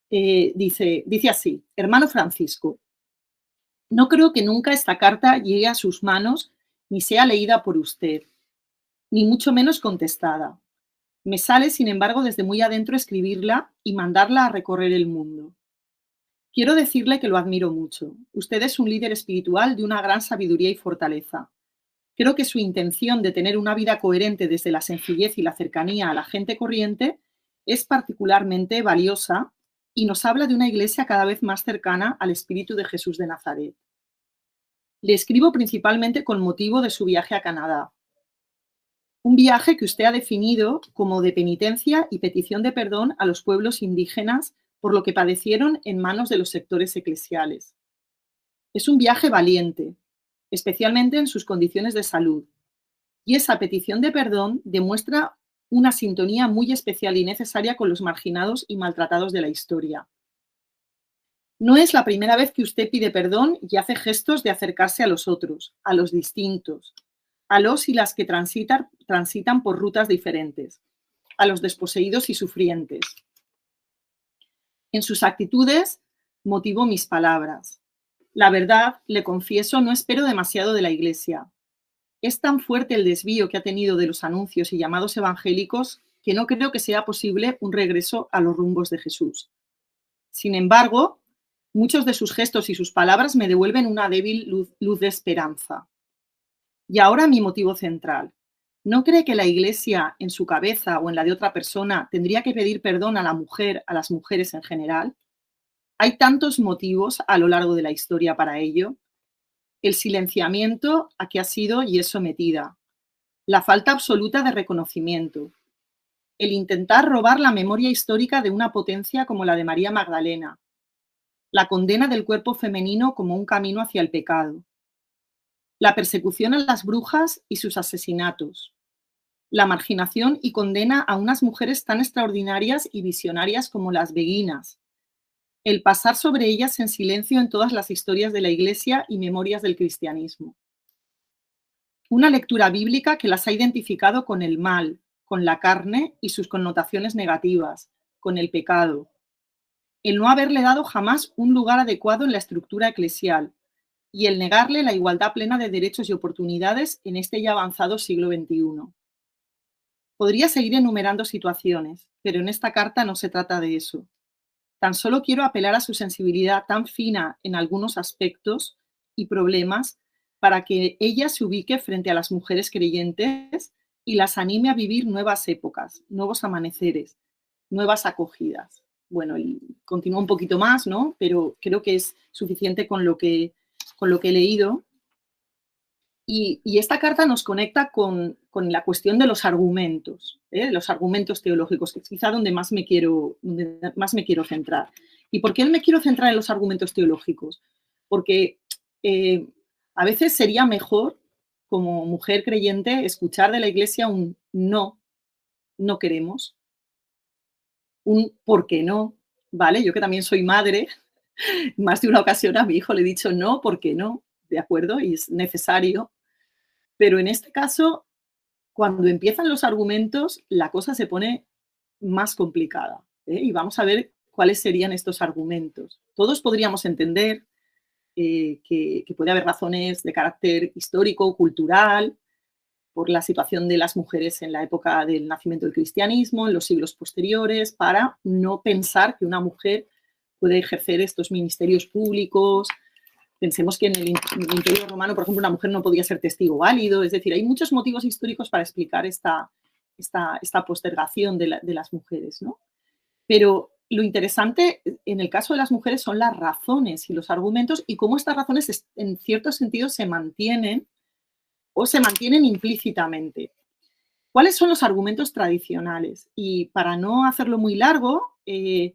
Dice así: hermano Francisco, no creo que nunca esta carta llegue a sus manos ni sea leída por usted, ni mucho menos contestada. Me sale, sin embargo, desde muy adentro escribirla y mandarla a recorrer el mundo. Quiero decirle que lo admiro mucho. Usted es un líder espiritual de una gran sabiduría y fortaleza. Creo que su intención de tener una vida coherente desde la sencillez y la cercanía a la gente corriente es particularmente valiosa y nos habla de una iglesia cada vez más cercana al espíritu de Jesús de Nazaret. Le escribo principalmente con motivo de su viaje a Canadá. Un viaje que usted ha definido como de penitencia y petición de perdón a los pueblos indígenas por lo que padecieron en manos de los sectores eclesiales. Es un viaje valiente, especialmente en sus condiciones de salud, y esa petición de perdón demuestra una sintonía muy especial y necesaria con los marginados y maltratados de la historia. No es la primera vez que usted pide perdón y hace gestos de acercarse a los otros, a los distintos, a los y las que transitan por rutas diferentes, a los desposeídos y sufrientes. En sus actitudes motivo mis palabras. La verdad, le confieso, no espero demasiado de la Iglesia. Es tan fuerte el desvío que ha tenido de los anuncios y llamados evangélicos que no creo que sea posible un regreso a los rumbos de Jesús. Sin embargo, muchos de sus gestos y sus palabras me devuelven una débil luz de esperanza. Y ahora mi motivo central. ¿No cree que la Iglesia, en su cabeza o en la de otra persona, tendría que pedir perdón a la mujer, a las mujeres en general? Hay tantos motivos a lo largo de la historia para ello. El silenciamiento a que ha sido y es sometida, la falta absoluta de reconocimiento, el intentar robar la memoria histórica de una potencia como la de María Magdalena, la condena del cuerpo femenino como un camino hacia el pecado, la persecución a las brujas y sus asesinatos, la marginación y condena a unas mujeres tan extraordinarias y visionarias como las beguinas, el pasar sobre ellas en silencio en todas las historias de la Iglesia y memorias del cristianismo. Una lectura bíblica que las ha identificado con el mal, con la carne y sus connotaciones negativas, con el pecado. El no haberle dado jamás un lugar adecuado en la estructura eclesial y el negarle la igualdad plena de derechos y oportunidades en este ya avanzado siglo XXI. Podría seguir enumerando situaciones, pero en esta carta no se trata de eso. Tan solo quiero apelar a su sensibilidad tan fina en algunos aspectos y problemas para que ella se ubique frente a las mujeres creyentes y las anime a vivir nuevas épocas, nuevos amaneceres, nuevas acogidas. Bueno, y continúa un poquito más, ¿no? Pero creo que es suficiente con lo que he leído. Y esta carta nos conecta con la cuestión de los argumentos teológicos, que es quizá donde más me quiero centrar. ¿Y por qué me quiero centrar en los argumentos teológicos? Porque a veces sería mejor, como mujer creyente, escuchar de la Iglesia un no, no queremos, un por qué no, ¿vale? Yo que también soy madre, más de una ocasión a mi hijo le he dicho no, ¿por qué no? ¿De acuerdo? Y es necesario. Pero en este caso, cuando empiezan los argumentos, la cosa se pone más complicada, ¿eh? Y vamos a ver cuáles serían estos argumentos. Todos podríamos entender que puede haber razones de carácter histórico, cultural, por la situación de las mujeres en la época del nacimiento del cristianismo, en los siglos posteriores, para no pensar que una mujer puede ejercer estos ministerios públicos. Pensemos que en el Imperio Romano, por ejemplo, una mujer no podía ser testigo válido. Es decir, hay muchos motivos históricos para explicar esta postergación de las mujeres, ¿no? Pero lo interesante en el caso de las mujeres son las razones y los argumentos y cómo estas razones en cierto sentido se mantienen o se mantienen implícitamente. ¿Cuáles son los argumentos tradicionales? Y para no hacerlo muy largo, voy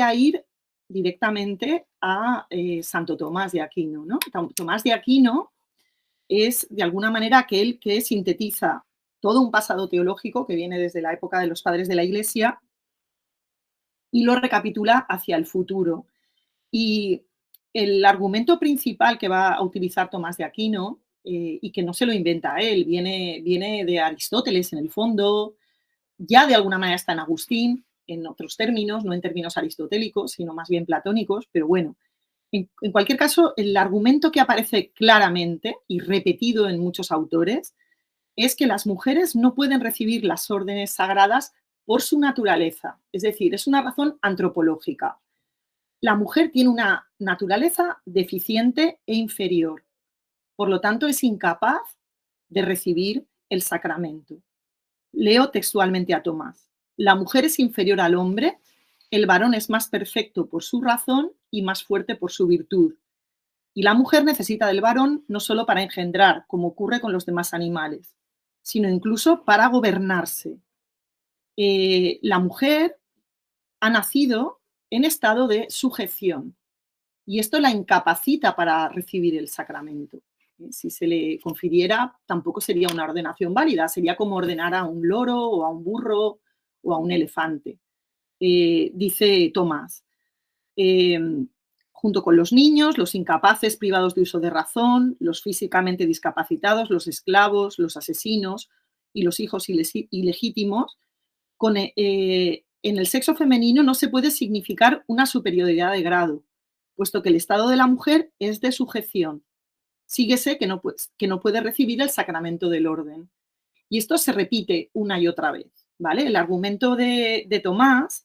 a ir directamente a Santo Tomás de Aquino, ¿no? Tomás de Aquino es, de alguna manera, aquel que sintetiza todo un pasado teológico que viene desde la época de los padres de la Iglesia y lo recapitula hacia el futuro. Y el argumento principal que va a utilizar Tomás de Aquino, y que no se lo inventa él, viene de Aristóteles en el fondo, ya de alguna manera está en Agustín, en otros términos, no en términos aristotélicos, sino más bien platónicos, pero bueno, en cualquier caso, el argumento que aparece claramente y repetido en muchos autores es que las mujeres no pueden recibir las órdenes sagradas por su naturaleza, es decir, es una razón antropológica. La mujer tiene una naturaleza deficiente e inferior, por lo tanto es incapaz de recibir el sacramento. Leo textualmente a Tomás. La mujer es inferior al hombre, el varón es más perfecto por su razón y más fuerte por su virtud. Y la mujer necesita del varón no solo para engendrar, como ocurre con los demás animales, sino incluso para gobernarse. La mujer ha nacido en estado de sujeción y esto la incapacita para recibir el sacramento. Si se le confiriera, tampoco sería una ordenación válida, sería como ordenar a un loro o a un burro o a un elefante. Dice Tomás, junto con los niños, los incapaces privados de uso de razón, los físicamente discapacitados, los esclavos, los asesinos y los hijos ilegítimos, en el sexo femenino no se puede significar una superioridad de grado, puesto que el estado de la mujer es de sujeción. Síguese que no puede recibir el sacramento del orden. Y esto se repite una y otra vez, ¿vale? El argumento de Tomás,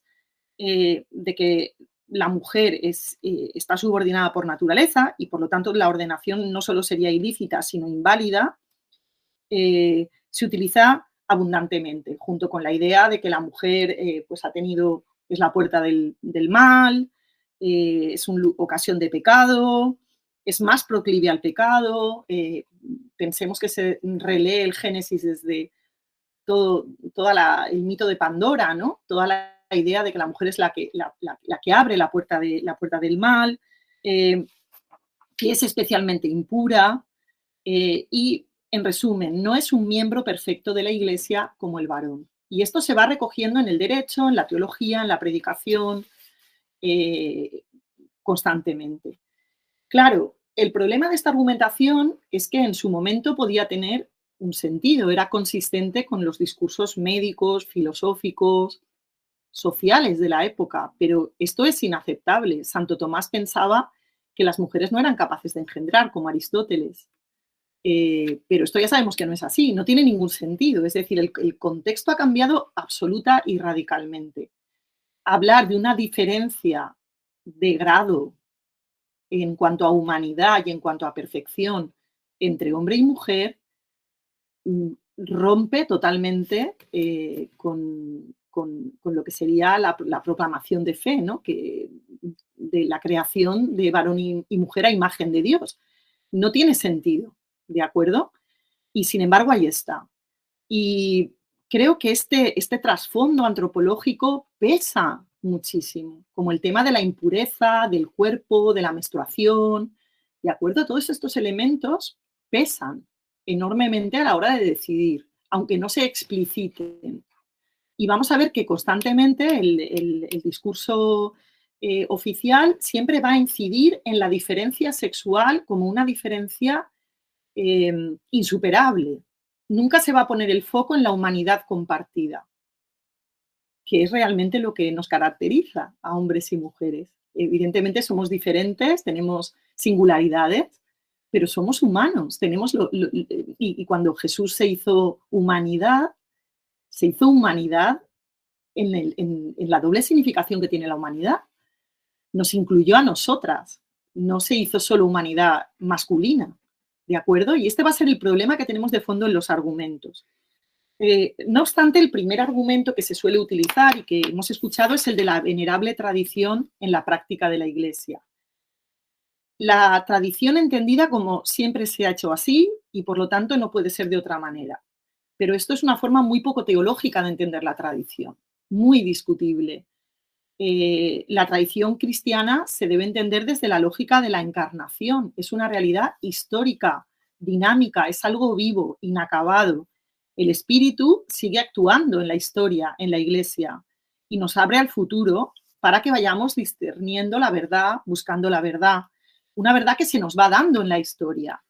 de que la mujer está subordinada por naturaleza y por lo tanto la ordenación no solo sería ilícita, sino inválida, se utiliza abundantemente, junto con la idea de que la mujer es la puerta del mal, es una ocasión de pecado, es más proclive al pecado. Pensemos que se relee el Génesis desde todo el mito de Pandora, ¿no? Toda la idea de que la mujer es la que abre la puerta del mal, que es especialmente impura, y en resumen, no es un miembro perfecto de la Iglesia como el varón. Y esto se va recogiendo en el derecho, en la teología, en la predicación, constantemente. Claro, el problema de esta argumentación es que en su momento podía tener un sentido, era consistente con los discursos médicos, filosóficos, sociales de la época, pero esto es inaceptable. Santo Tomás pensaba que las mujeres no eran capaces de engendrar, como Aristóteles. Pero esto ya sabemos que no es así, no tiene ningún sentido. Es decir, el contexto ha cambiado absoluta y radicalmente. Hablar de una diferencia de grado en cuanto a humanidad y en cuanto a perfección entre hombre y mujer rompe totalmente con lo que sería la proclamación de fe, ¿no? De la creación de varón y mujer a imagen de Dios. No tiene sentido, ¿de acuerdo? Y sin embargo ahí está. Y creo que este trasfondo antropológico pesa muchísimo, como el tema de la impureza, del cuerpo, de la menstruación, ¿de acuerdo? Todos estos elementos pesan enormemente a la hora de decidir, aunque no se expliciten. Y vamos a ver que constantemente el discurso oficial siempre va a incidir en la diferencia sexual como una diferencia insuperable. Nunca se va a poner el foco en la humanidad compartida, que es realmente lo que nos caracteriza a hombres y mujeres. Evidentemente somos diferentes, tenemos singularidades, pero somos humanos. Y cuando Jesús se hizo humanidad en la doble significación que tiene la humanidad. Nos incluyó a nosotras, no se hizo solo humanidad masculina, ¿de acuerdo? Y este va a ser el problema que tenemos de fondo en los argumentos. No obstante, el primer argumento que se suele utilizar y que hemos escuchado es el de la venerable tradición en la práctica de la Iglesia. La tradición entendida como siempre se ha hecho así y por lo tanto no puede ser de otra manera. Pero esto es una forma muy poco teológica de entender la tradición, muy discutible. La tradición cristiana se debe entender desde la lógica de la encarnación. Es una realidad histórica, dinámica, es algo vivo, inacabado. El espíritu sigue actuando en la historia, en la Iglesia, y nos abre al futuro para que vayamos discerniendo la verdad, buscando la verdad. Una verdad que se nos va dando en la historia.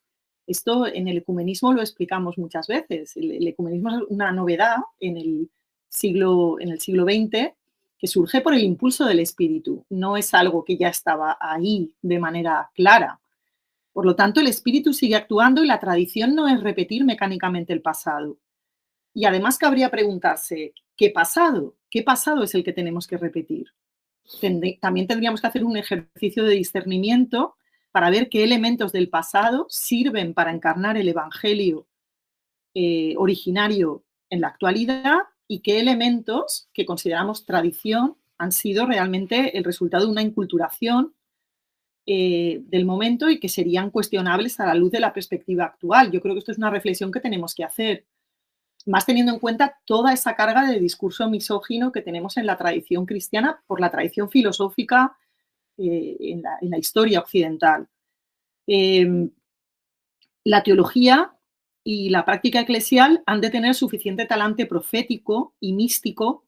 Esto en el ecumenismo lo explicamos muchas veces. El ecumenismo es una novedad en el siglo XX que surge por el impulso del espíritu. No es algo que ya estaba ahí de manera clara. Por lo tanto, el espíritu sigue actuando y la tradición no es repetir mecánicamente el pasado. Y además cabría preguntarse, ¿qué pasado? ¿Qué pasado es el que tenemos que repetir? También tendríamos que hacer un ejercicio de discernimiento para ver qué elementos del pasado sirven para encarnar el evangelio originario en la actualidad y qué elementos que consideramos tradición han sido realmente el resultado de una inculturación del momento y que serían cuestionables a la luz de la perspectiva actual. Yo creo que esto es una reflexión que tenemos que hacer, más teniendo en cuenta toda esa carga de discurso misógino que tenemos en la tradición cristiana por la tradición filosófica en la historia occidental. La teología y la práctica eclesial han de tener suficiente talante profético y místico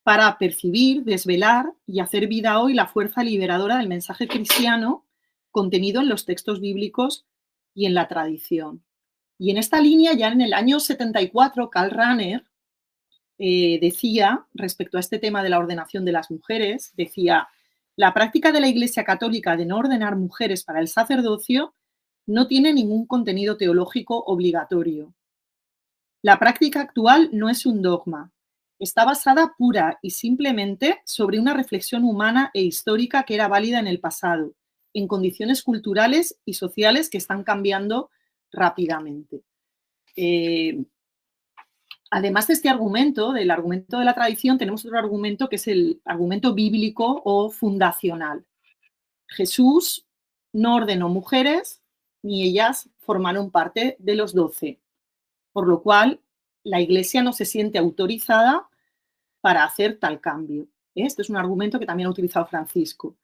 para percibir, desvelar y hacer vida hoy la fuerza liberadora del mensaje cristiano contenido en los textos bíblicos y en la tradición. Y en esta línea, ya en el año 74, Karl Rahner decía, respecto a este tema de la ordenación de las mujeres, decía, la práctica de la Iglesia Católica de no ordenar mujeres para el sacerdocio no tiene ningún contenido teológico obligatorio. La práctica actual no es un dogma. Está basada pura y simplemente sobre una reflexión humana e histórica que era válida en el pasado, en condiciones culturales y sociales que están cambiando rápidamente. Además de este argumento, del argumento de la tradición, tenemos otro argumento que es el argumento bíblico o fundacional. Jesús no ordenó mujeres, ni ellas formaron parte de los 12, por lo cual la Iglesia no se siente autorizada para hacer tal cambio. Este es un argumento que también ha utilizado Francisco.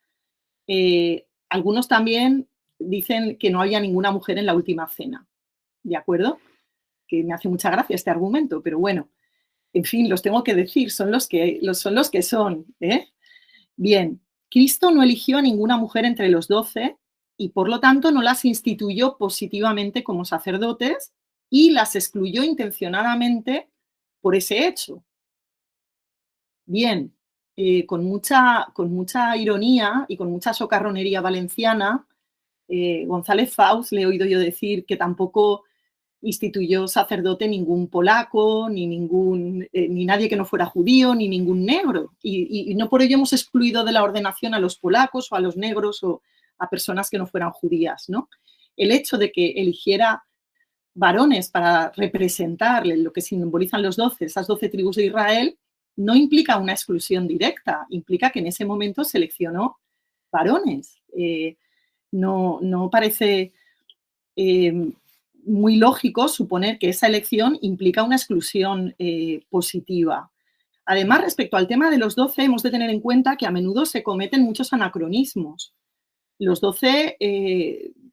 Algunos también dicen que no había ninguna mujer en la última cena, ¿de acuerdo? que me hace mucha gracia este argumento, pero bueno, en fin, los tengo que decir, son los que son. Bien, Cristo no eligió a ninguna mujer entre los 12 y por lo tanto no las instituyó positivamente como sacerdotes y las excluyó intencionadamente por ese hecho. Bien, con mucha ironía y con mucha socarronería valenciana, González Faust le he oído yo decir que tampoco instituyó sacerdote ningún polaco, ni nadie que no fuera judío, ni ningún negro. Y no por ello hemos excluido de la ordenación a los polacos o a los negros o a personas que no fueran judías, ¿no? El hecho de que eligiera varones para representar lo que simbolizan los 12, esas 12 tribus de Israel, no implica una exclusión directa, implica que en ese momento seleccionó varones. No parece muy lógico suponer que esa elección implica una exclusión positiva. Además, respecto al tema de los 12, hemos de tener en cuenta que a menudo se cometen muchos anacronismos. Los 12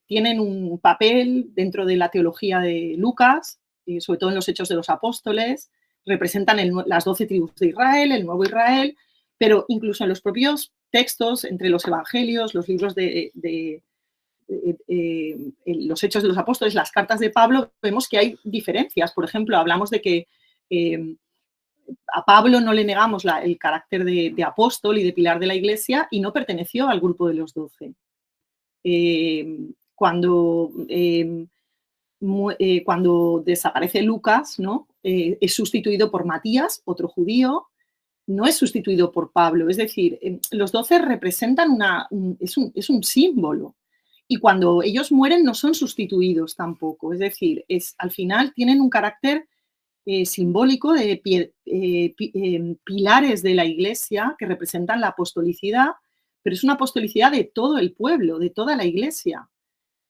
tienen un papel dentro de la teología de Lucas, sobre todo en los Hechos de los Apóstoles, representan las 12 tribus de Israel, el nuevo Israel, pero incluso en los propios textos, entre los evangelios, los libros los Hechos de los Apóstoles, las cartas de Pablo, vemos que hay diferencias. Por ejemplo, hablamos de que a Pablo no le negamos el carácter de apóstol y de pilar de la Iglesia y no perteneció al grupo de los 12. Cuando desaparece Lucas, ¿no? Es sustituido por Matías, otro judío, no es sustituido por Pablo. Es decir, los 12 representan es un símbolo. Y cuando ellos mueren no son sustituidos tampoco. Es decir, al final tienen un carácter simbólico de pilares de la Iglesia que representan la apostolicidad, pero es una apostolicidad de todo el pueblo, de toda la Iglesia,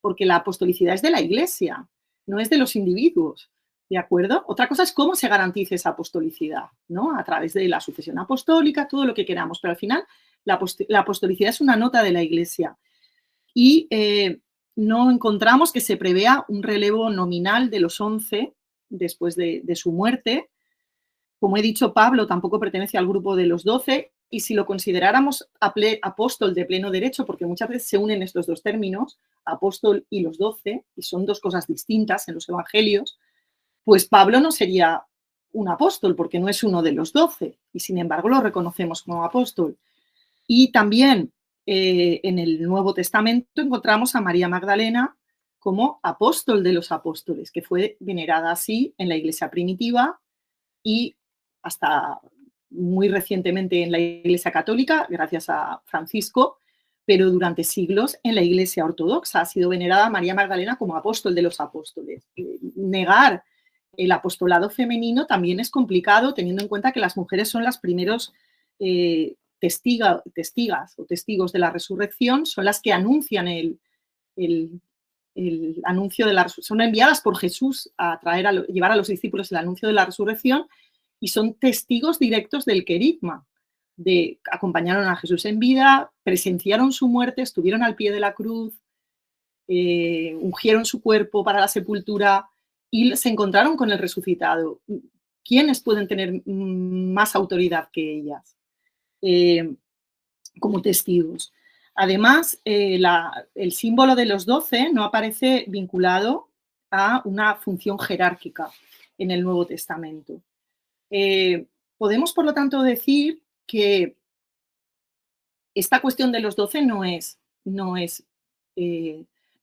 porque la apostolicidad es de la Iglesia, no es de los individuos, ¿de acuerdo? Otra cosa es cómo se garantice esa apostolicidad, ¿no? A través de la sucesión apostólica, todo lo que queramos, pero al final la apostolicidad es una nota de la Iglesia. Y no encontramos que se prevea un relevo nominal de los 11 después de su muerte. Como he dicho, Pablo tampoco pertenece al grupo de los 12 y si lo consideráramos apóstol de pleno derecho, porque muchas veces se unen estos dos términos, apóstol y los 12, y son dos cosas distintas en los evangelios, pues Pablo no sería un apóstol porque no es uno de los 12 y sin embargo lo reconocemos como apóstol. Y también en el Nuevo Testamento encontramos a María Magdalena como apóstol de los apóstoles, que fue venerada así en la Iglesia primitiva y hasta muy recientemente en la Iglesia católica, gracias a Francisco, pero durante siglos en la Iglesia ortodoxa ha sido venerada María Magdalena como apóstol de los apóstoles. Negar el apostolado femenino también es complicado, teniendo en cuenta que las mujeres son las primeros testigas o testigos de la resurrección, son las que anuncian el anuncio de la resurrección, son enviadas por Jesús a llevar a los discípulos el anuncio de la resurrección y son testigos directos del querigma. Acompañaron a Jesús en vida, presenciaron su muerte, estuvieron al pie de la cruz, ungieron su cuerpo para la sepultura y se encontraron con el resucitado. ¿Quiénes pueden tener más autoridad que ellas como testigos? Además, el símbolo de los 12 no aparece vinculado a una función jerárquica en el Nuevo Testamento. Podemos, por lo tanto, decir que esta cuestión de los 12 no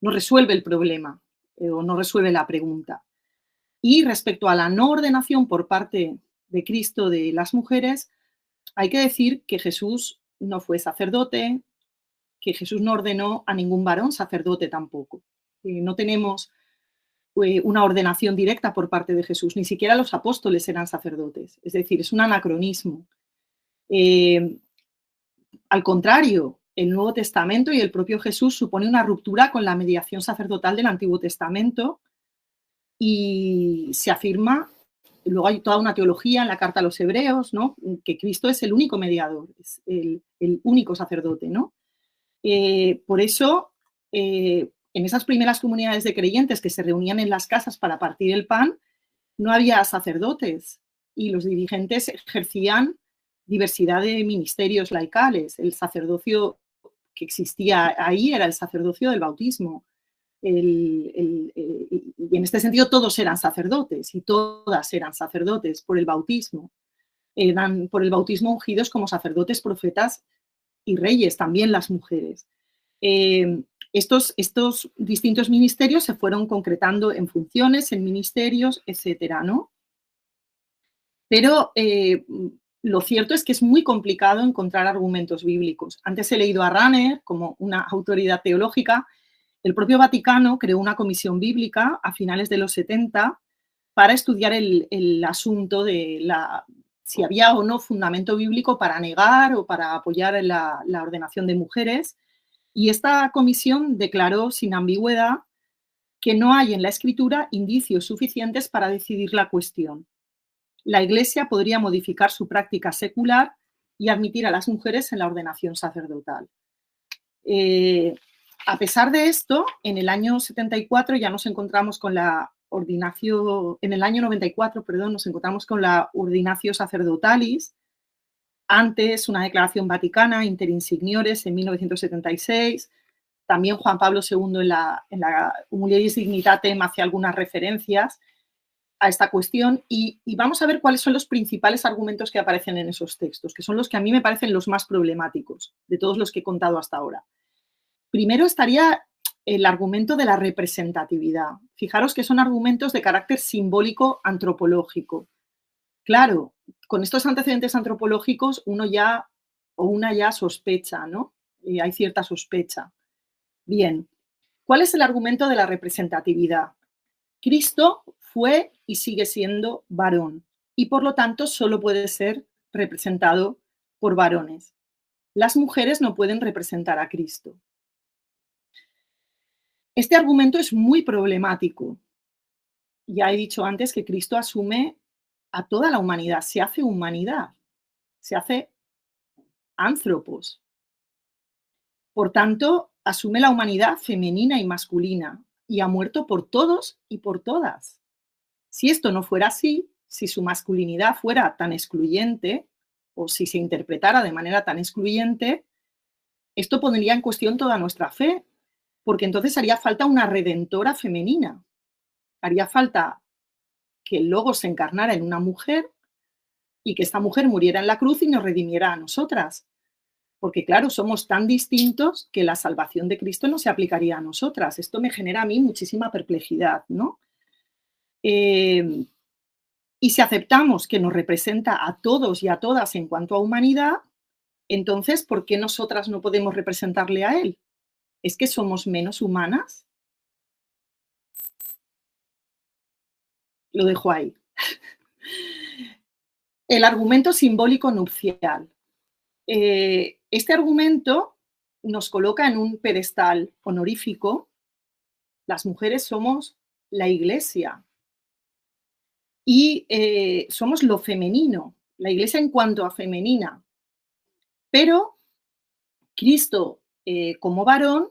resuelve el problema o no resuelve la pregunta. Y respecto a la no ordenación por parte de Cristo de las mujeres, hay que decir que Jesús no fue sacerdote, que Jesús no ordenó a ningún varón sacerdote tampoco. No tenemos una ordenación directa por parte de Jesús, ni siquiera los apóstoles eran sacerdotes, es decir, es un anacronismo. Al contrario, el Nuevo Testamento y el propio Jesús supone una ruptura con la mediación sacerdotal del Antiguo Testamento y se afirma, luego hay toda una teología en la Carta a los Hebreos, ¿no? Que Cristo es el único mediador, es el único sacerdote, ¿no? Por eso, en esas primeras comunidades de creyentes que se reunían en las casas para partir el pan, no había sacerdotes y los dirigentes ejercían diversidad de ministerios laicales. El sacerdocio que existía ahí era el sacerdocio del bautismo. Y en este sentido todos eran sacerdotes y todas eran sacerdotes por el bautismo. Eran por el bautismo ungidos como sacerdotes, profetas y reyes, también las mujeres. Estos distintos ministerios se fueron concretando en funciones, en ministerios, etcétera, ¿no? Pero lo cierto es que es muy complicado encontrar argumentos bíblicos. Antes he leído a Rahner como una autoridad teológica. El propio Vaticano creó una comisión bíblica a finales de los 70 para estudiar el asunto de si había o no fundamento bíblico para negar o para apoyar la ordenación de mujeres. Y esta comisión declaró sin ambigüedad que no hay en la Escritura indicios suficientes para decidir la cuestión. La Iglesia podría modificar su práctica secular y admitir a las mujeres en la ordenación sacerdotal. A pesar de esto, en el año 74 ya nos encontramos con la ordinatio, en el año 94, perdón, nos encontramos con la Ordinatio Sacerdotalis, antes una declaración vaticana, Inter Insignores, en 1976, también Juan Pablo II en la Humiliaris Dignitatem hace algunas referencias a esta cuestión y vamos a ver cuáles son los principales argumentos que aparecen en esos textos, que son los que a mí me parecen los más problemáticos de todos los que he contado hasta ahora. Primero estaría el argumento de la representatividad. Fijaros que son argumentos de carácter simbólico antropológico. Claro, con estos antecedentes antropológicos uno ya o una ya sospecha, ¿no? Hay cierta sospecha. Bien, ¿cuál es el argumento de la representatividad? Cristo fue y sigue siendo varón y por lo tanto solo puede ser representado por varones. Las mujeres no pueden representar a Cristo. Este argumento es muy problemático. Ya he dicho antes que Cristo asume a toda la humanidad, se hace humanidad, se hace anthropos. Por tanto, asume la humanidad femenina y masculina y ha muerto por todos y por todas. Si esto no fuera así, si su masculinidad fuera tan excluyente o si se interpretara de manera tan excluyente, esto pondría en cuestión toda nuestra fe, porque entonces haría falta una redentora femenina. Haría falta que el Logos se encarnara en una mujer y que esta mujer muriera en la cruz y nos redimiera a nosotras. Porque claro, somos tan distintos que la salvación de Cristo no se aplicaría a nosotras. Esto me genera a mí muchísima perplejidad, ¿no? Y si aceptamos que nos representa a todos y a todas en cuanto a humanidad, entonces, ¿por qué nosotras no podemos representarle a Él? ¿Es que somos menos humanas? Lo dejo ahí. El argumento simbólico nupcial. Este argumento nos coloca en un pedestal honorífico. Las mujeres somos la Iglesia y somos lo femenino, la Iglesia en cuanto a femenina. Pero Cristo, como varón,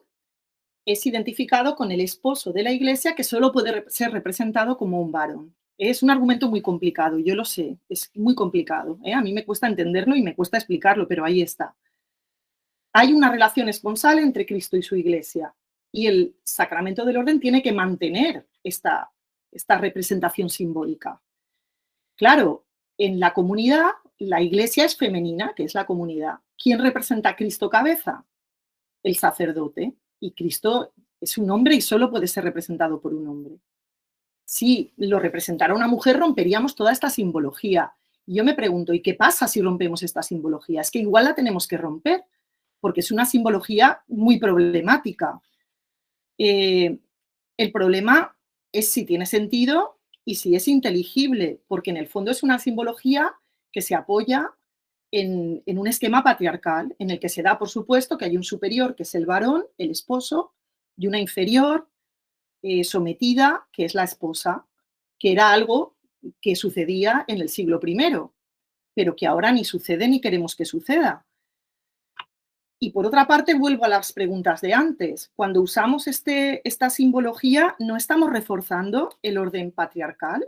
es identificado con el esposo de la Iglesia que solo puede ser representado como un varón. Es un argumento muy complicado, yo lo sé, es muy complicado. A mí me cuesta entenderlo y me cuesta explicarlo, pero ahí está. Hay una relación esponsal entre Cristo y su Iglesia y el sacramento del orden tiene que mantener esta representación simbólica. Claro, en la comunidad, la Iglesia es femenina, que es la comunidad. ¿Quién representa a Cristo cabeza? El sacerdote. Y Cristo es un hombre y solo puede ser representado por un hombre. Si lo representara una mujer, romperíamos toda esta simbología. Y yo me pregunto, ¿y qué pasa si rompemos esta simbología? Es que igual la tenemos que romper, porque es una simbología muy problemática. El problema es si tiene sentido y si es inteligible, porque en el fondo es una simbología que se apoya en un esquema patriarcal en el que se da, por supuesto, que hay un superior, que es el varón, el esposo, y una inferior sometida, que es la esposa, que era algo que sucedía en el siglo I, pero que ahora ni sucede ni queremos que suceda. Y por otra parte, vuelvo a las preguntas de antes. Cuando usamos esta simbología, ¿no estamos reforzando el orden patriarcal?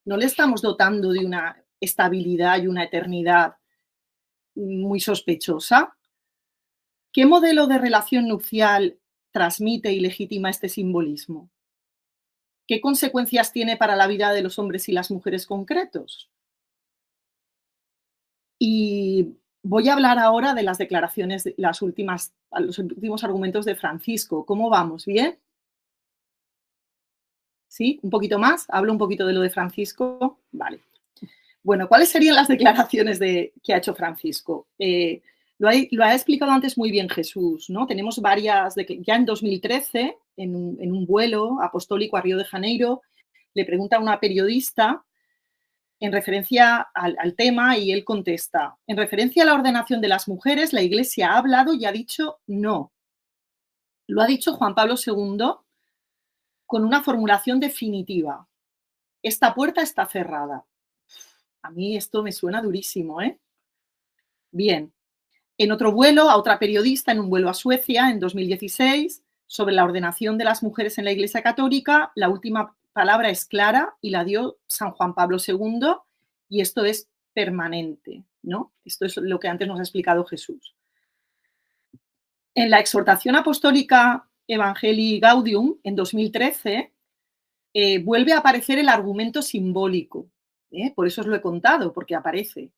no le estamos dotando de una estabilidad y una eternidad muy sospechosa? ¿Qué modelo de relación nupcial transmite y legitima este simbolismo? ¿Qué consecuencias tiene para la vida de los hombres y las mujeres concretos? Y voy a hablar ahora de las declaraciones, los últimos argumentos de Francisco. ¿Cómo vamos? ¿Bien? ¿Sí? ¿Un poquito más? ¿Hablo un poquito de lo de Francisco? Vale. Bueno, ¿cuáles serían las declaraciones que ha hecho Francisco? Lo ha explicado antes muy bien Jesús, ¿no? Tenemos varias, ya en 2013, en un vuelo apostólico a Río de Janeiro, le pregunta a una periodista en referencia al tema y él contesta, en referencia a la ordenación de las mujeres, la Iglesia ha hablado y ha dicho no. Lo ha dicho Juan Pablo II con una formulación definitiva. Esta puerta está cerrada. A mí esto me suena durísimo, ¿eh? Bien. En otro vuelo, a otra periodista, en un vuelo a Suecia en 2016, sobre la ordenación de las mujeres en la Iglesia Católica, la última palabra es clara y la dio San Juan Pablo II y esto es permanente, ¿no? Esto es lo que antes nos ha explicado Jesús. En la exhortación apostólica Evangelii Gaudium, en 2013, vuelve a aparecer el argumento simbólico. Por eso os lo he contado, porque aparece.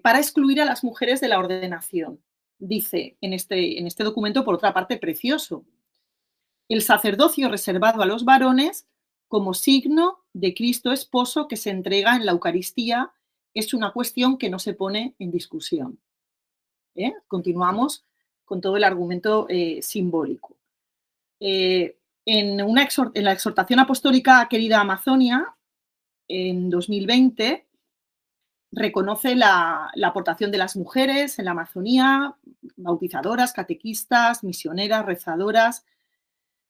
Para excluir a las mujeres de la ordenación. Dice en este documento, por otra parte, precioso, el sacerdocio reservado a los varones como signo de Cristo esposo que se entrega en la Eucaristía es una cuestión que no se pone en discusión. Continuamos con todo el argumento simbólico. En la exhortación apostólica Querida Amazonia, en 2020, reconoce la aportación de las mujeres en la Amazonía, bautizadoras, catequistas, misioneras, rezadoras,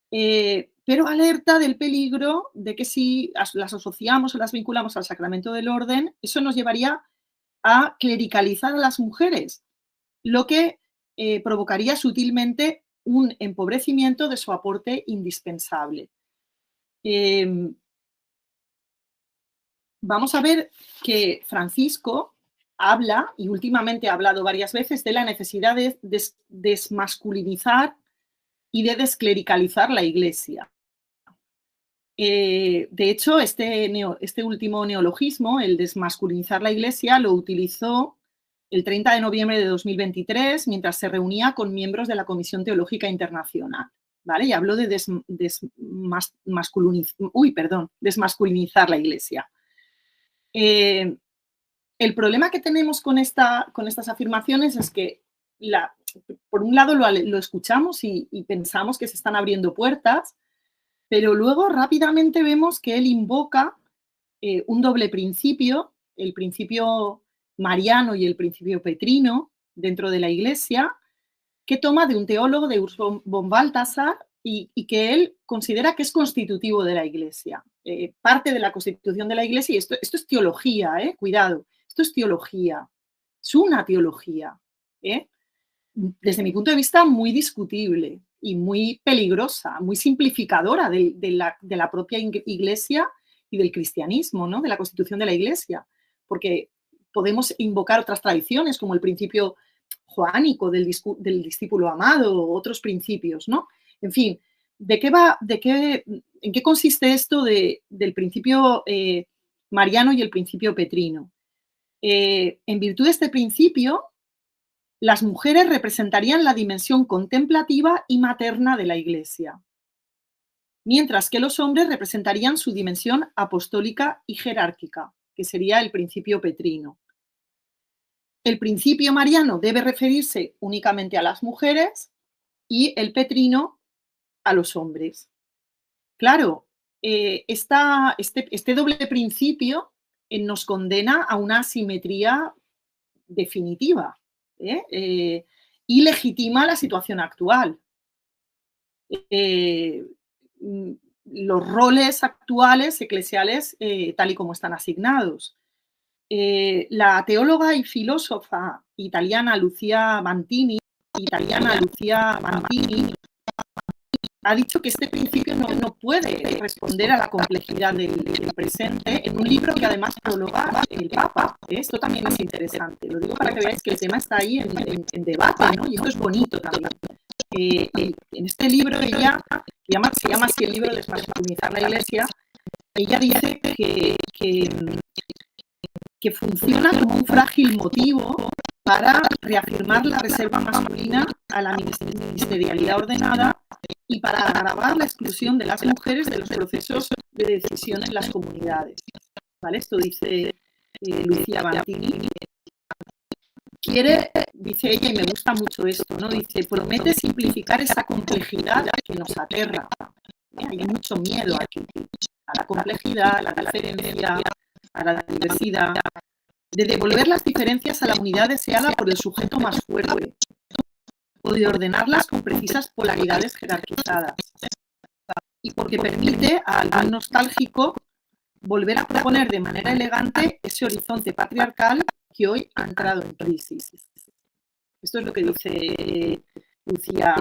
pero alerta del peligro de que si las asociamos o las vinculamos al sacramento del orden, eso nos llevaría a clericalizar a las mujeres, lo que provocaría sutilmente un empobrecimiento de su aporte indispensable. Vamos a ver que Francisco habla, y últimamente ha hablado varias veces, de la necesidad de desmasculinizar y de desclericalizar la Iglesia. De hecho, este último neologismo, el desmasculinizar la Iglesia, lo utilizó el 30 de noviembre de 2023 mientras se reunía con miembros de la Comisión Teológica Internacional. ¿Vale? Y habló de desmasculinizar la Iglesia. El problema que tenemos con estas afirmaciones es que, por un lado, lo escuchamos y pensamos que se están abriendo puertas, pero luego rápidamente vemos que él invoca un doble principio, el principio mariano y el principio petrino dentro de la Iglesia, que toma de un teólogo, de Urs von Balthasar, y que él considera que es constitutivo de la Iglesia, parte de la constitución de la Iglesia, y esto es teología, cuidado, esto es teología, es una teología, desde mi punto de vista muy discutible y muy peligrosa, muy simplificadora de la propia Iglesia y del cristianismo, ¿no? De la constitución de la Iglesia, porque podemos invocar otras tradiciones como el principio joánico del discípulo amado, otros principios, ¿no? En fin, ¿en qué consiste esto del principio mariano y el principio petrino? En virtud de este principio, las mujeres representarían la dimensión contemplativa y materna de la Iglesia, mientras que los hombres representarían su dimensión apostólica y jerárquica, que sería el principio petrino. El principio mariano debe referirse únicamente a las mujeres y el petrino a los hombres. Claro, este doble principio nos condena a una asimetría definitiva y legitima la situación actual. Los roles actuales eclesiales tal y como están asignados. La teóloga y filósofa italiana Lucia Mantini ha dicho que este principio no puede responder a la complejidad del presente en un libro que además prologa el Papa. Esto también es interesante. Lo digo para que veáis que el tema está ahí en debate, ¿no? Y esto es bonito también. En este libro ella, se llama así el libro de Desmasculinizar la Iglesia, ella dice que funciona como un frágil motivo para reafirmar la reserva masculina a la ministerialidad ordenada y para agravar la exclusión de las mujeres de los procesos de decisión en las comunidades. ¿Vale? Esto dice Lucia Bantini. Dice ella, y me gusta mucho esto, ¿no? Dice, promete simplificar esa complejidad que nos aterra. Hay mucho miedo aquí a la complejidad, a la diferencia, a la diversidad, de devolver las diferencias a la unidad deseada por el sujeto más fuerte, o de ordenarlas con precisas polaridades jerarquizadas. Y porque permite a algún nostálgico volver a proponer de manera elegante ese horizonte patriarcal que hoy ha entrado en crisis. Esto es lo que dice Lucia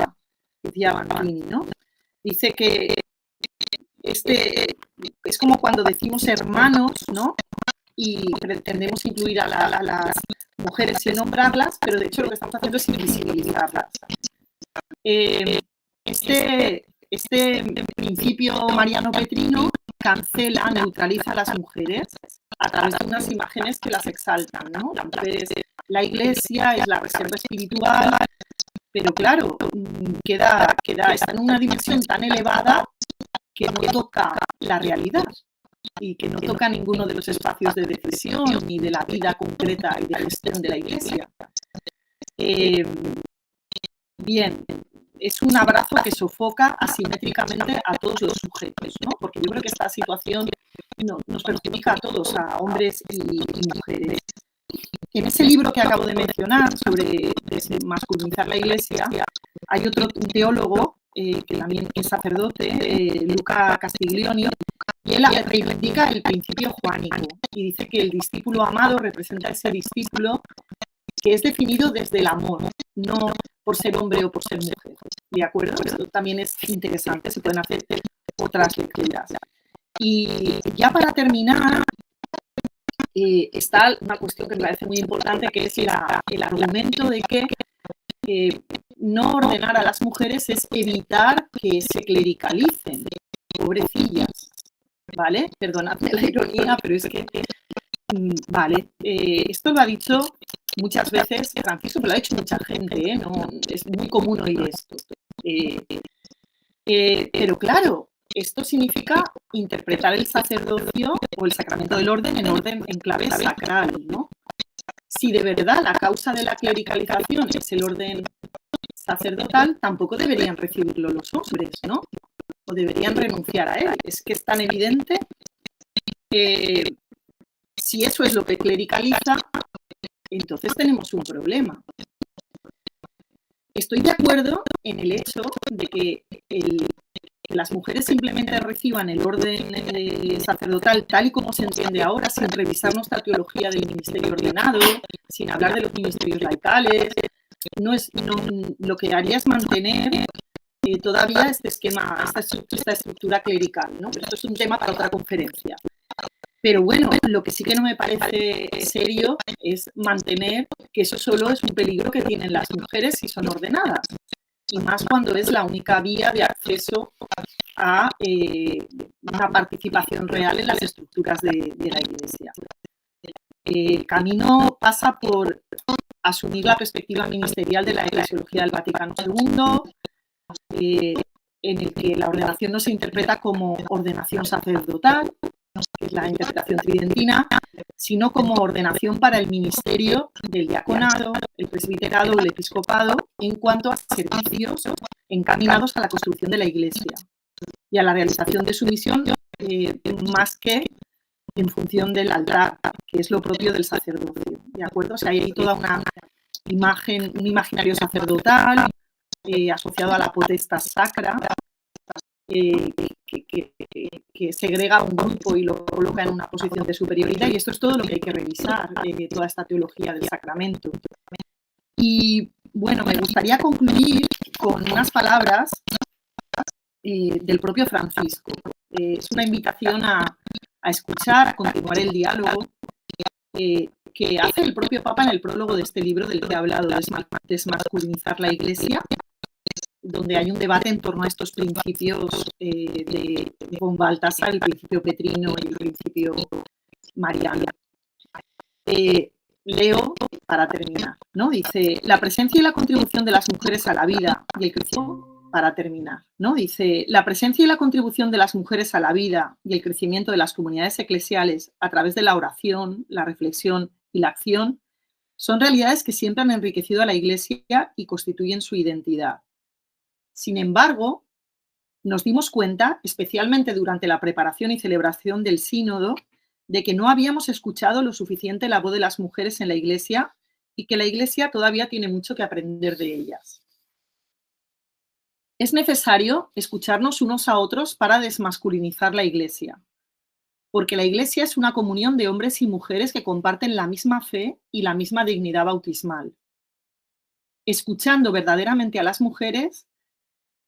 Bantini, ¿no? Dice que es como cuando decimos hermanos, ¿no? Y pretendemos incluir a las mujeres sin nombrarlas, pero de hecho lo que estamos haciendo es invisibilizarlas. Este principio mariano-petrino cancela, neutraliza a las mujeres a través de unas imágenes que las exaltan, ¿no? Entonces, la Iglesia es la reserva espiritual, pero claro, está en una dimensión tan elevada que no toca la realidad y que no toca ninguno de los espacios de decisión ni de la vida concreta y de gestión de la Iglesia. Bien, es un abrazo que sofoca asimétricamente a todos los sujetos, ¿no? Porque yo creo que esta situación nos perjudica a todos, a hombres y mujeres. En ese libro que acabo de mencionar sobre desmasculinizar la Iglesia, hay otro teólogo que también es sacerdote, Luca Castiglioni, y él reivindica el principio juánico y dice que el discípulo amado representa ese discípulo que es definido desde el amor, no por ser hombre o por ser mujer. ¿De acuerdo? Esto también es interesante, se pueden hacer otras lecturas. Y ya para terminar, está una cuestión que me parece muy importante, que es el argumento de que no ordenar a las mujeres es evitar que se clericalicen, pobrecillas, ¿vale? Perdonadme la ironía, pero es que, vale, esto lo ha dicho muchas veces Francisco, pero lo ha dicho mucha gente, no, es muy común oír esto. Pero claro, esto significa interpretar el sacerdocio o el sacramento del orden en clave sacral, ¿no? Si de verdad la causa de la clericalización es el orden sacerdotal, tampoco deberían recibirlo los hombres, ¿no? O deberían renunciar a él. Es que es tan evidente que si eso es lo que clericaliza, entonces tenemos un problema. Estoy de acuerdo en el hecho de que las mujeres simplemente reciban el orden sacerdotal tal y como se entiende ahora, sin revisar nuestra teología del ministerio ordenado, sin hablar de los ministerios laicales. Lo que haría es mantener todavía este esquema, esta estructura clerical, ¿no? Pero esto es un tema para otra conferencia. Pero bueno, lo que sí que no me parece serio es mantener que eso solo es un peligro que tienen las mujeres si son ordenadas. Y más cuando es la única vía de acceso a una participación real en las estructuras de la Iglesia. El camino pasa por asumir la perspectiva ministerial de la Eclesiología del Vaticano II, en el que la ordenación no se interpreta como ordenación sacerdotal, que es la interpretación tridentina, sino como ordenación para el ministerio del diaconado, el presbiterado o el episcopado en cuanto a servicios encaminados a la construcción de la Iglesia y a la realización de su misión, más que en función del altar, que es lo propio del sacerdocio. ¿De acuerdo? O sea, hay ahí toda una imagen, un imaginario sacerdotal asociado a la potestad sacra, que segrega a un grupo y lo coloca en una posición de superioridad, y esto es todo lo que hay que revisar, toda esta teología del sacramento. Y bueno, me gustaría concluir con unas palabras del propio Francisco. Es una invitación a escuchar, a continuar el diálogo que hace el propio Papa en el prólogo de este libro del que he hablado, Desmasculinizar la Iglesia, donde hay un debate en torno a estos principios con Baltasar, el principio petrino y el principio mariano. Leo para terminar, ¿no? Dice, la presencia y la contribución de las mujeres a la vida y el crecimiento, para terminar, ¿no? Dice, la presencia y la contribución de las mujeres a la vida y el crecimiento de las comunidades eclesiales a través de la oración, la reflexión y la acción son realidades que siempre han enriquecido a la Iglesia y constituyen su identidad. Sin embargo, nos dimos cuenta, especialmente durante la preparación y celebración del sínodo, de que no habíamos escuchado lo suficiente la voz de las mujeres en la Iglesia y que la Iglesia todavía tiene mucho que aprender de ellas. Es necesario escucharnos unos a otros para desmasculinizar la Iglesia, porque la Iglesia es una comunión de hombres y mujeres que comparten la misma fe y la misma dignidad bautismal. Escuchando verdaderamente a las mujeres,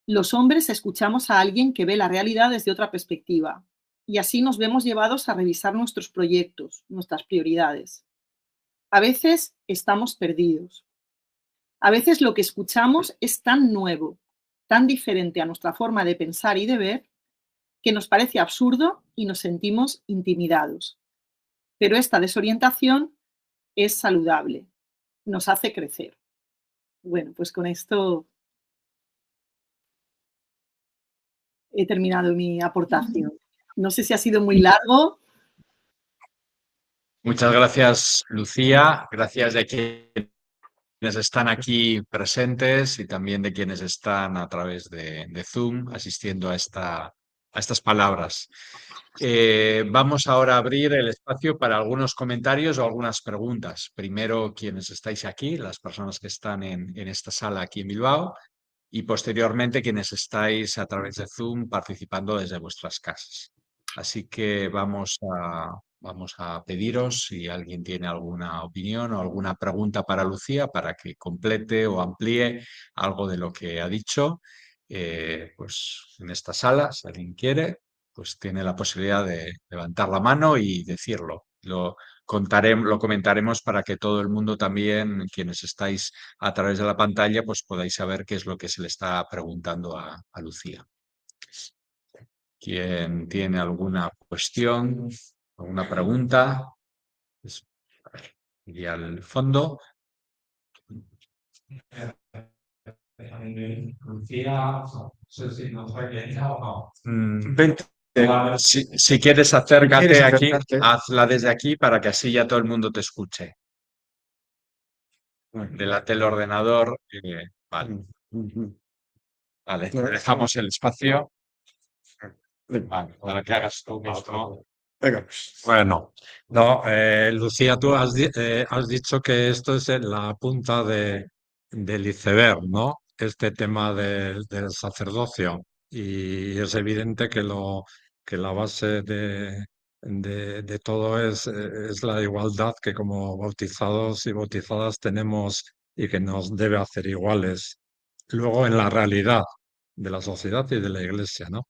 los hombres escuchamos a alguien que ve la realidad desde otra perspectiva, y así nos vemos llevados a revisar nuestros proyectos, nuestras prioridades. A veces estamos perdidos. A veces lo que escuchamos es tan nuevo, tan diferente a nuestra forma de pensar y de ver, que nos parece absurdo y nos sentimos intimidados. Pero esta desorientación es saludable, nos hace crecer. Bueno, pues con esto he terminado mi aportación. No sé si ha sido muy largo. Muchas gracias, Lucía. Gracias de quienes están aquí presentes y también de quienes están a través de Zoom asistiendo a estas palabras. Vamos ahora a abrir el espacio para algunos comentarios o algunas preguntas. Primero, quienes estáis aquí, las personas que están en esta sala aquí en Bilbao, y posteriormente quienes estáis a través de Zoom participando desde vuestras casas. Así que vamos a pediros si alguien tiene alguna opinión o alguna pregunta para Lucía para que complete o amplíe algo de lo que ha dicho. Pues en esta sala, si alguien quiere, pues tiene la posibilidad de levantar la mano y decirlo. Lo comentaremos para que todo el mundo también, quienes estáis a través de la pantalla, pues podáis saber qué es lo que se le está preguntando a Lucía. ¿Quién tiene alguna cuestión, alguna pregunta? Y al fondo. Lucía, no sé si nos oye o no. Vente. Si quieres acércate ¿Quieres aquí, acercarte? hazla desde aquí para que así ya todo el mundo te escuche. Delante del ordenador. Vale. Vale, te dejamos el espacio. Vale, para que hagas tú mismo. Venga, pues. Bueno, no, Lucía, tú has dicho que esto es la punta del iceberg, ¿no? Este tema del sacerdocio. Y es evidente que la base de todo es la igualdad que como bautizados y bautizadas tenemos y que nos debe hacer iguales. Luego en la realidad de la sociedad y de la Iglesia, ¿no?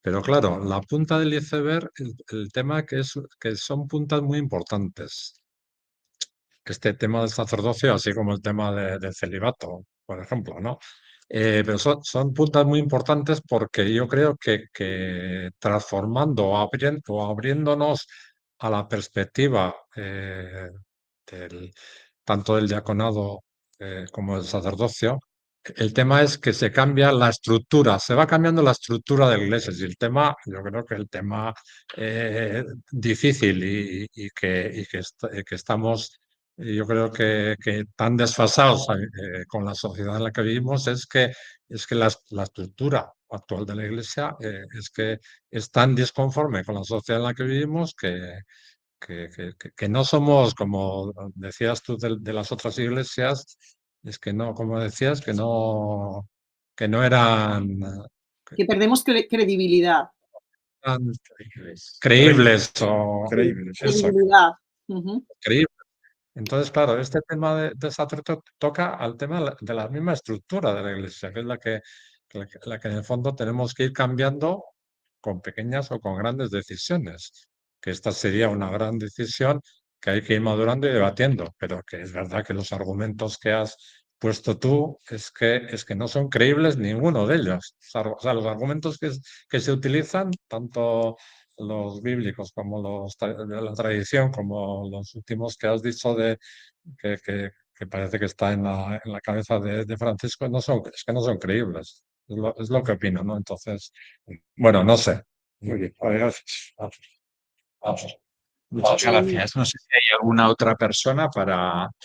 Pero claro, la punta del iceberg, el tema que son puntas muy importantes. Este tema del sacerdocio, así como el tema del celibato, por ejemplo, ¿no? Pero son puntas muy importantes porque yo creo que transformando o abriéndonos a la perspectiva tanto del diaconado como del sacerdocio, el tema es que se cambia la estructura, se va cambiando la estructura de la iglesia. Y el tema, yo creo que el tema difícil que estamos, yo creo que tan desfasados con la sociedad en la que vivimos es que la estructura actual de la iglesia es que es tan disconforme con la sociedad en la que vivimos que no somos, como decías tú de las otras iglesias, es que no, como decías, que no eran Que perdemos credibilidad. creíbles o Creíbles. eso, Credibilidad. Ujú. creíbles. Entonces, claro, este tema de sacerdote toca al tema de la misma estructura de la iglesia, que es la que en el fondo tenemos que ir cambiando con pequeñas o con grandes decisiones, que esta sería una gran decisión que hay que ir madurando y debatiendo, pero que es verdad que los argumentos que has puesto tú es que no son creíbles ninguno de ellos. O sea, los argumentos que se utilizan, tanto los bíblicos como los de la tradición, como los últimos que has dicho de que parece que está en la cabeza de Francisco, es que no son creíbles. Es lo que opino, ¿no? Entonces, bueno, no sé. Muy bien. Muchas gracias. No sé si hay alguna otra persona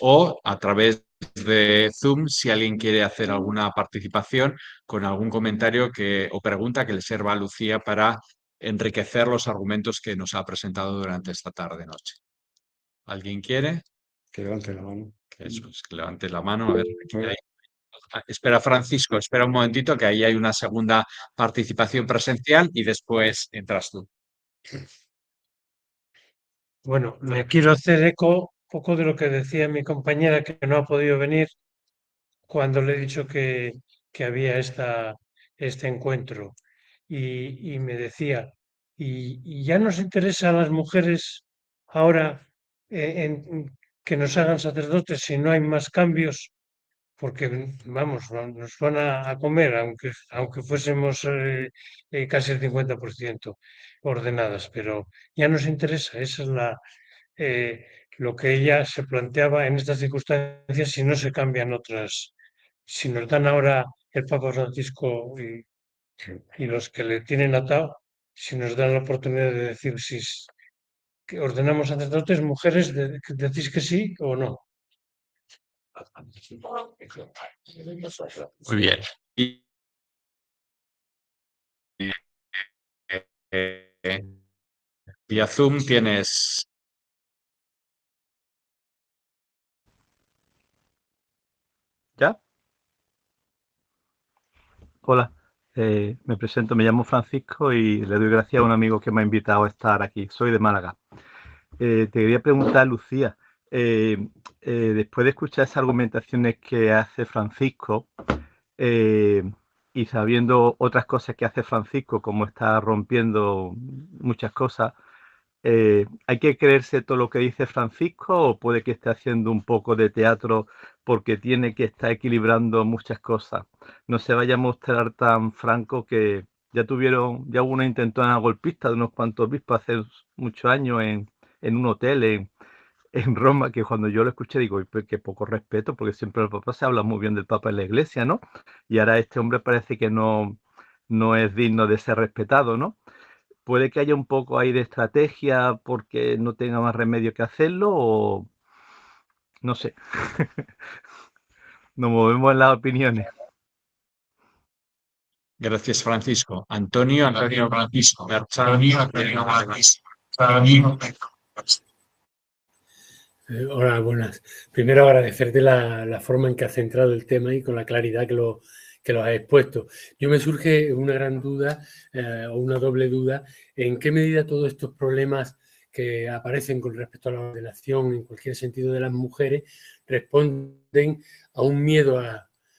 o a través de Zoom, si alguien quiere hacer alguna participación con algún comentario o pregunta que le sirva a Lucía para enriquecer los argumentos que nos ha presentado durante esta tarde-noche. ¿Alguien quiere? Que levante la mano. Eso es, que levante la mano. A ver, espera, Francisco, espera un momentito, que ahí hay una segunda participación presencial y después entras tú. Bueno, me quiero hacer eco un poco de lo que decía mi compañera que no ha podido venir cuando le he dicho que había este encuentro. Y me decía, y ya nos interesa a las mujeres ahora que nos hagan sacerdotes si no hay más cambios, porque vamos, nos van a comer, aunque fuésemos casi el 50% ordenadas, pero ya nos interesa, esa es lo que ella se planteaba en estas circunstancias si no se cambian otras, si nos dan ahora el Papa Francisco y los que le tienen atado, si nos dan la oportunidad de decir si que ordenamos sacerdotes, mujeres, decís que sí o no. Muy bien. Vía Zoom tienes... ¿Ya? Hola, me presento, me llamo Francisco y le doy gracias a un amigo que me ha invitado a estar aquí. Soy de Málaga. Te quería preguntar, Lucía, después de escuchar esas argumentaciones que hace Francisco y sabiendo otras cosas que hace Francisco, como está rompiendo muchas cosas, ¿hay que creerse todo lo que dice Francisco o puede que esté haciendo un poco de teatro porque tiene que estar equilibrando muchas cosas? No se vaya a mostrar tan franco que ya hubo una intentona golpista de unos cuantos obispos hace muchos años en un hotel en Roma, que cuando yo lo escuché digo, pues qué poco respeto, porque siempre el Papa se habla muy bien del Papa en la Iglesia, ¿no? Y ahora este hombre parece que no es digno de ser respetado, ¿no? Puede que haya un poco ahí de estrategia porque no tenga más remedio que hacerlo o no sé. Nos movemos en las opiniones. Gracias, Francisco. Antonio Francisco. Hola, buenas. Primero agradecerte la forma en que has centrado el tema y con la claridad que lo has expuesto. Yo me surge una gran duda o una doble duda, en qué medida todos estos problemas que aparecen con respecto a la ordenación en cualquier sentido de las mujeres responden a un miedo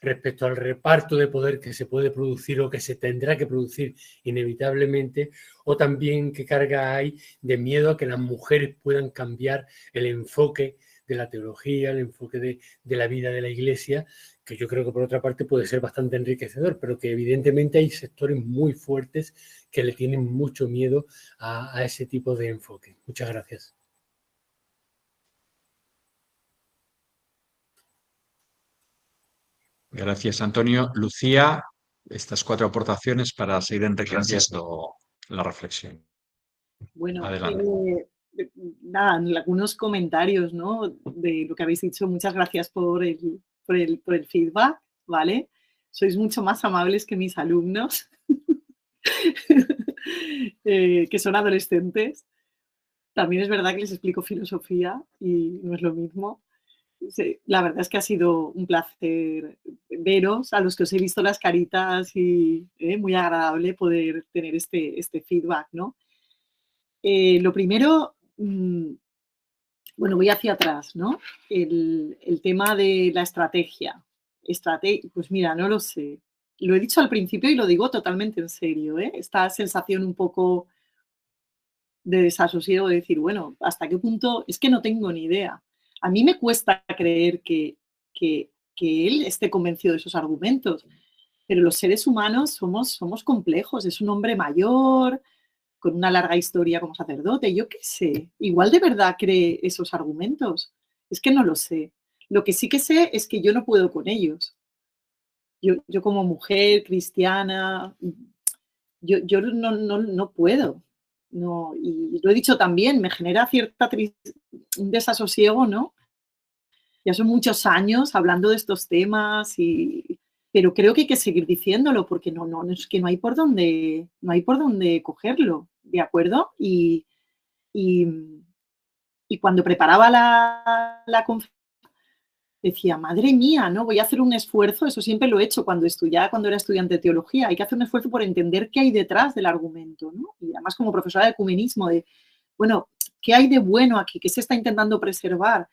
respecto al reparto de poder que se puede producir o que se tendrá que producir inevitablemente, o también qué carga hay de miedo a que las mujeres puedan cambiar el enfoque de la teología, el enfoque de la vida de la Iglesia, que yo creo que por otra parte puede ser bastante enriquecedor, pero que evidentemente hay sectores muy fuertes que le tienen mucho miedo a ese tipo de enfoque. Muchas gracias. Gracias, Antonio. Lucía, estas 4 aportaciones para seguir enriqueciendo la reflexión. Bueno, Adelante. nada, algunos comentarios, ¿no? De lo que habéis dicho. Muchas gracias por el feedback, ¿vale? Sois mucho más amables que mis alumnos, que son adolescentes. También es verdad que les explico filosofía y no es lo mismo. Sí, la verdad es que ha sido un placer veros, a los que os he visto las caritas y muy agradable poder tener este feedback, ¿no? Lo primero, bueno, voy hacia atrás, ¿no? El tema de la estrategia. Pues mira, no lo sé. lo he dicho al principio y lo digo totalmente en serio, ¿eh? Esta sensación un poco de desasosiego de decir, bueno, ¿hasta qué punto? Es que no tengo ni idea. A mí me cuesta creer que él esté convencido de esos argumentos, pero los seres humanos somos complejos. Es un hombre mayor, con una larga historia como sacerdote, yo qué sé. Igual de verdad cree esos argumentos. Es que no lo sé. Lo que sí que sé es que yo no puedo con ellos. Yo como mujer cristiana, yo no puedo. No, y lo he dicho también, me genera un desasosiego, ¿no? Ya son muchos años hablando de estos temas, pero creo que hay que seguir diciéndolo porque es que no hay por dónde cogerlo, ¿de acuerdo? Y cuando preparaba la conferencia, decía, madre mía, ¿no? Voy a hacer un esfuerzo, eso siempre lo he hecho cuando era estudiante de teología, hay que hacer un esfuerzo por entender qué hay detrás del argumento, ¿no? Y además como profesora de ecumenismo, bueno, ¿qué hay de bueno aquí? ¿Qué se está intentando preservar?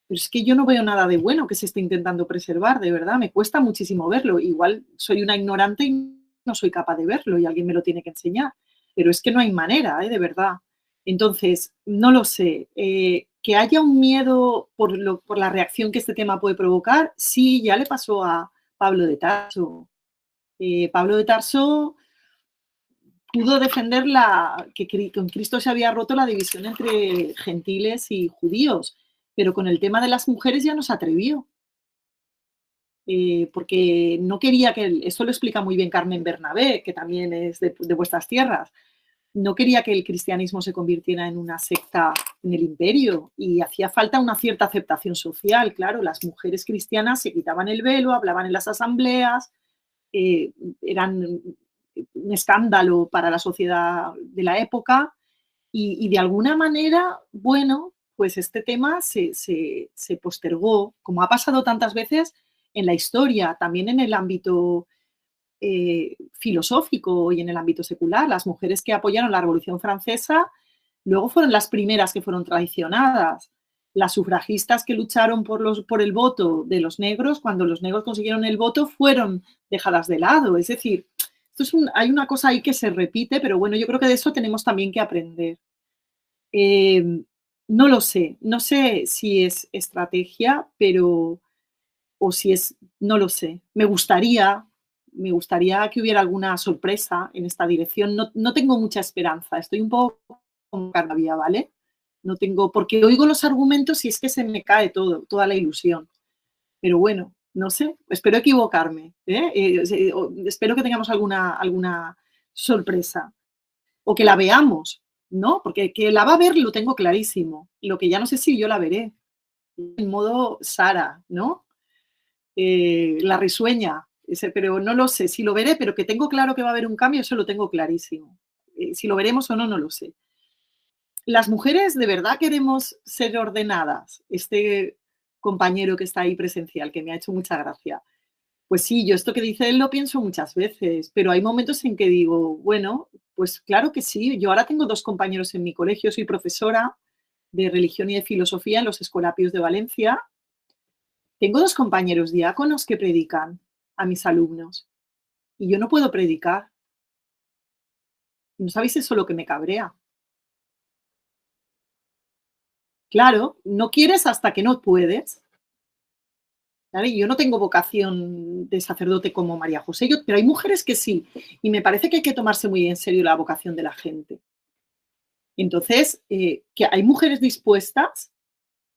Pero es que yo no veo nada de bueno que se esté intentando preservar, de verdad, me cuesta muchísimo verlo. Igual soy una ignorante y no soy capaz de verlo y alguien me lo tiene que enseñar, pero es que no hay manera, de verdad. Entonces, no lo sé. Que haya un miedo por la reacción que este tema puede provocar, sí, ya le pasó a Pablo de Tarso. Pablo de Tarso pudo defender que con Cristo se había roto la división entre gentiles y judíos, pero con el tema de las mujeres ya no se atrevió. Porque no quería eso lo explica muy bien Carmen Bernabé, que también es de vuestras tierras, no quería que el cristianismo se convirtiera en una secta en el imperio y hacía falta una cierta aceptación social, claro, las mujeres cristianas se quitaban el velo, hablaban en las asambleas, eran un escándalo para la sociedad de la época y de alguna manera, bueno, pues este tema se postergó, como ha pasado tantas veces en la historia, también en el ámbito filosófico y en el ámbito secular. Las mujeres que apoyaron la Revolución Francesa luego fueron las primeras que fueron traicionadas. Las sufragistas que lucharon por el voto de los negros, cuando los negros consiguieron el voto, fueron dejadas de lado. Es decir, hay una cosa ahí que se repite, pero bueno, yo creo que de eso tenemos también que aprender. No lo sé, no sé si es estrategia, o si es, no lo sé. Me gustaría que hubiera alguna sorpresa en esta dirección. No tengo mucha esperanza, estoy un poco como Carnavia, ¿vale? No tengo, porque oigo los argumentos y es que se me cae toda la ilusión. Pero bueno, no sé, espero equivocarme, ¿eh? Espero que tengamos alguna sorpresa o que la veamos, ¿no? Porque que la va a ver lo tengo clarísimo. Lo que ya no sé si yo la veré. En modo Sara, ¿no? La risueña, pero no lo sé. Si lo veré, pero que tengo claro que va a haber un cambio, eso lo tengo clarísimo. Si lo veremos o no, no lo sé. Las mujeres de verdad queremos ser ordenadas. Este compañero que está ahí presencial, que me ha hecho mucha gracia. Pues sí, yo esto que dice él lo pienso muchas veces, pero hay momentos en que digo, bueno, pues claro que sí. Yo ahora tengo 2 compañeros en mi colegio, soy profesora de religión y de filosofía en los Escolapios de Valencia. Tengo 2 compañeros diáconos que predican a mis alumnos y yo no puedo predicar. ¿No sabéis eso lo que me cabrea? Claro, no quieres hasta que no puedes. ¿Vale? Yo no tengo vocación de sacerdote como María José, pero hay mujeres que sí, y me parece que hay que tomarse muy en serio la vocación de la gente. Entonces, que hay mujeres dispuestas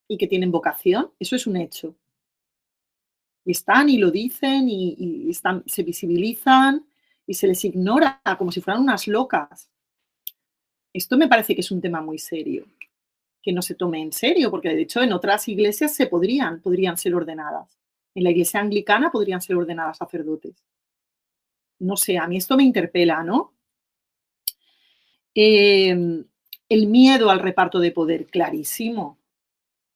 y que tienen vocación, eso es un hecho. Y están y lo dicen y se visibilizan y se les ignora como si fueran unas locas. Esto me parece que es un tema muy serio, que no se tome en serio, porque de hecho en otras iglesias podrían ser ordenadas. En la iglesia anglicana podrían ser ordenadas sacerdotes. No sé, a mí esto me interpela, ¿no? El miedo al reparto de poder, clarísimo.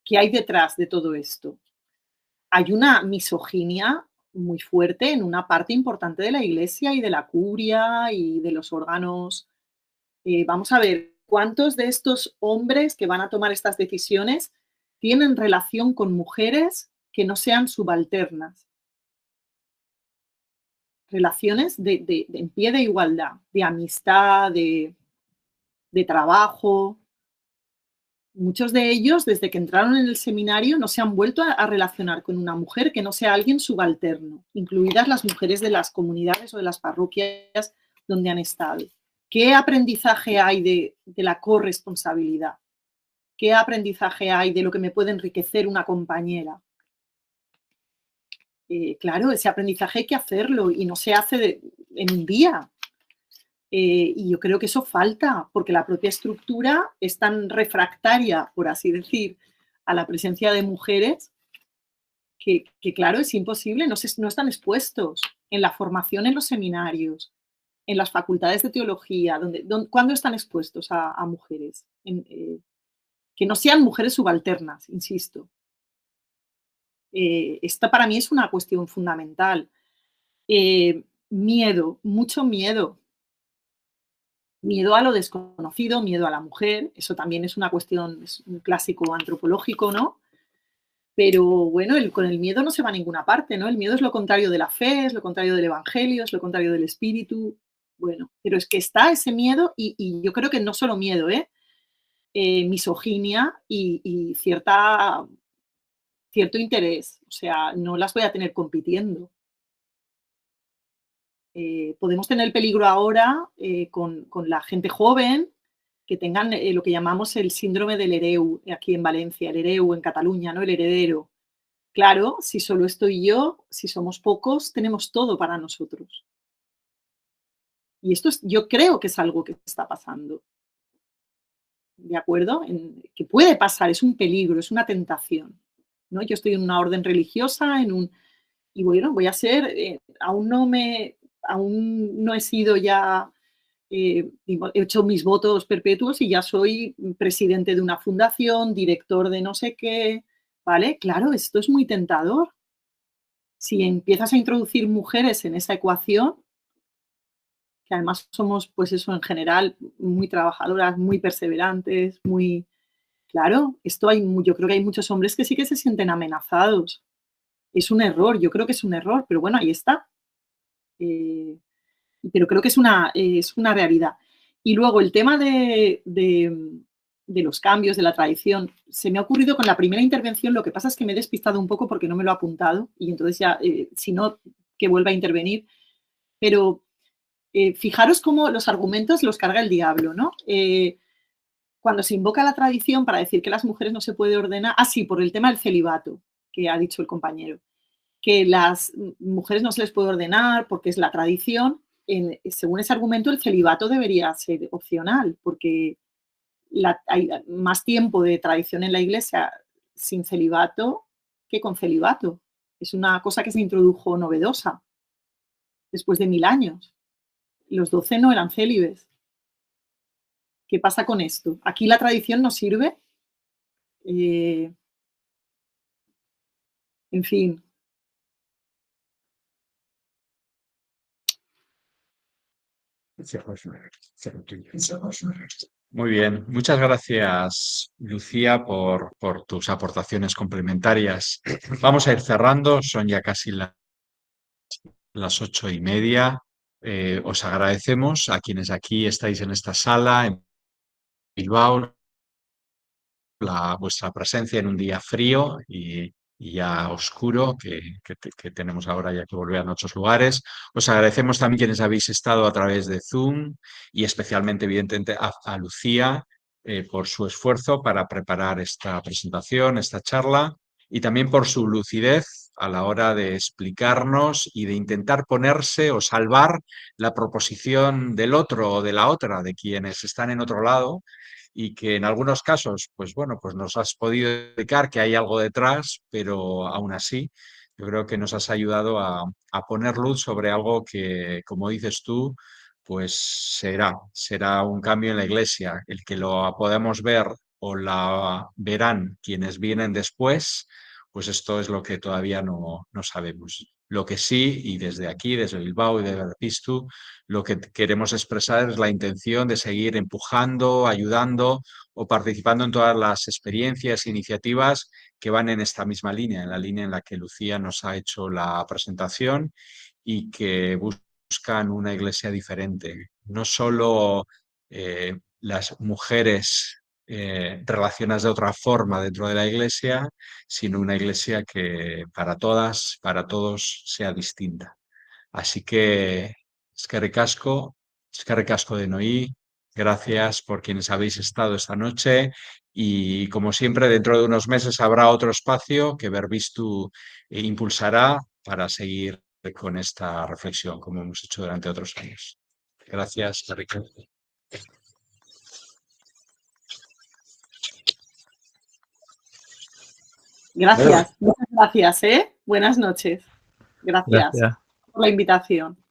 ¿Qué hay detrás de todo esto? Hay una misoginia muy fuerte en una parte importante de la iglesia y de la curia y de los órganos. Vamos a ver, ¿cuántos de estos hombres que van a tomar estas decisiones tienen relación con mujeres que no sean subalternas? relaciones en pie de igualdad, de amistad, de trabajo. Muchos de ellos, desde que entraron en el seminario, no se han vuelto a relacionar con una mujer que no sea alguien subalterno, incluidas las mujeres de las comunidades o de las parroquias donde han estado. ¿Qué aprendizaje hay de la corresponsabilidad? ¿Qué aprendizaje hay de lo que me puede enriquecer una compañera? Claro, ese aprendizaje hay que hacerlo y no se hace en un día. Y yo creo que eso falta, porque la propia estructura es tan refractaria, por así decir, a la presencia de mujeres, que claro, es imposible, no están expuestos en la formación en los seminarios, en las facultades de teología, ¿cuándo están expuestos a mujeres? Que no sean mujeres subalternas, insisto. Esta para mí es una cuestión fundamental. Miedo, mucho miedo. Miedo a lo desconocido, miedo a la mujer, eso también es una cuestión, es un clásico antropológico, ¿no? Pero bueno, con el miedo no se va a ninguna parte, ¿no? El miedo es lo contrario de la fe, es lo contrario del evangelio, es lo contrario del espíritu. Bueno, pero es que está ese miedo y yo creo que no solo miedo, misoginia y cierto interés. O sea, no las voy a tener compitiendo. Podemos tener el peligro ahora con la gente joven que tengan lo que llamamos el síndrome del hereu aquí en Valencia, el hereu en Cataluña, ¿no? El heredero. Claro, si solo estoy yo, si somos pocos, tenemos todo para nosotros. Y esto yo creo que es algo que está pasando. ¿De acuerdo? Que puede pasar, es un peligro, es una tentación, ¿no? Yo estoy en una orden religiosa, y bueno, voy a ser, aún no he sido ya, he hecho mis votos perpetuos y ya soy presidente de una fundación, director de no sé qué, ¿vale? Claro, esto es muy tentador. Si empiezas a introducir mujeres en esa ecuación, que además somos, pues eso, en general, muy trabajadoras, muy perseverantes, muy... Claro, yo creo que hay muchos hombres que sí que se sienten amenazados. Es un error, yo creo que es un error, pero bueno, ahí está. Pero creo que es una realidad. Y luego el tema de los cambios, de la tradición, se me ha ocurrido con la primera intervención, lo que pasa es que me he despistado un poco porque no me lo he apuntado y entonces ya, si no, que vuelva a intervenir. Pero fijaros cómo los argumentos los carga el diablo, ¿no? Cuando se invoca la tradición para decir que las mujeres no se puede ordenar, sí, por el tema del celibato, que ha dicho el compañero, que las mujeres no se les puede ordenar porque es la tradición. Según ese argumento, el celibato debería ser opcional, porque hay más tiempo de tradición en la Iglesia sin celibato que con celibato. Es una cosa que se introdujo novedosa después de 1000 años. Los 12 no eran célibes. ¿Qué pasa con esto? ¿Aquí la tradición nos sirve? En fin. Muy bien, muchas gracias, Lucía, por tus aportaciones complementarias. Vamos a ir cerrando, son ya casi las 8:30. Os agradecemos a quienes aquí estáis en esta sala, en Bilbao, vuestra presencia en un día frío y ya oscuro que tenemos ahora ya que volver a nuestros lugares. Os agradecemos también quienes habéis estado a través de Zoom y especialmente, evidentemente, a Lucía por su esfuerzo para preparar esta presentación, esta charla y también por su lucidez a la hora de explicarnos y de intentar ponerse o salvar la proposición del otro o de la otra, de quienes están en otro lado, y que en algunos casos, pues bueno, pues nos has podido explicar que hay algo detrás, pero aún así yo creo que nos has ayudado a poner luz sobre algo que, como dices tú, pues será un cambio en la Iglesia. El que lo podamos ver o la verán quienes vienen después, pues esto es lo que todavía no sabemos. Lo que sí, y desde aquí, desde Bilbao y de Berpistu, lo que queremos expresar es la intención de seguir empujando, ayudando o participando en todas las experiencias e iniciativas que van en esta misma línea, en la línea en la que Lucía nos ha hecho la presentación y que buscan una iglesia diferente. No solo las mujeres relacionadas de otra forma dentro de la iglesia, sino una iglesia que para todas, para todos sea distinta. Así que eskerrik asko de Noí, gracias por quienes habéis estado esta noche y como siempre dentro de unos meses habrá otro espacio que Verbistu impulsará para seguir con esta reflexión como hemos hecho durante otros años. Gracias, eskerrik asko. Gracias, muchas gracias, ¿eh? Buenas noches. Gracias Gracias. por la invitación.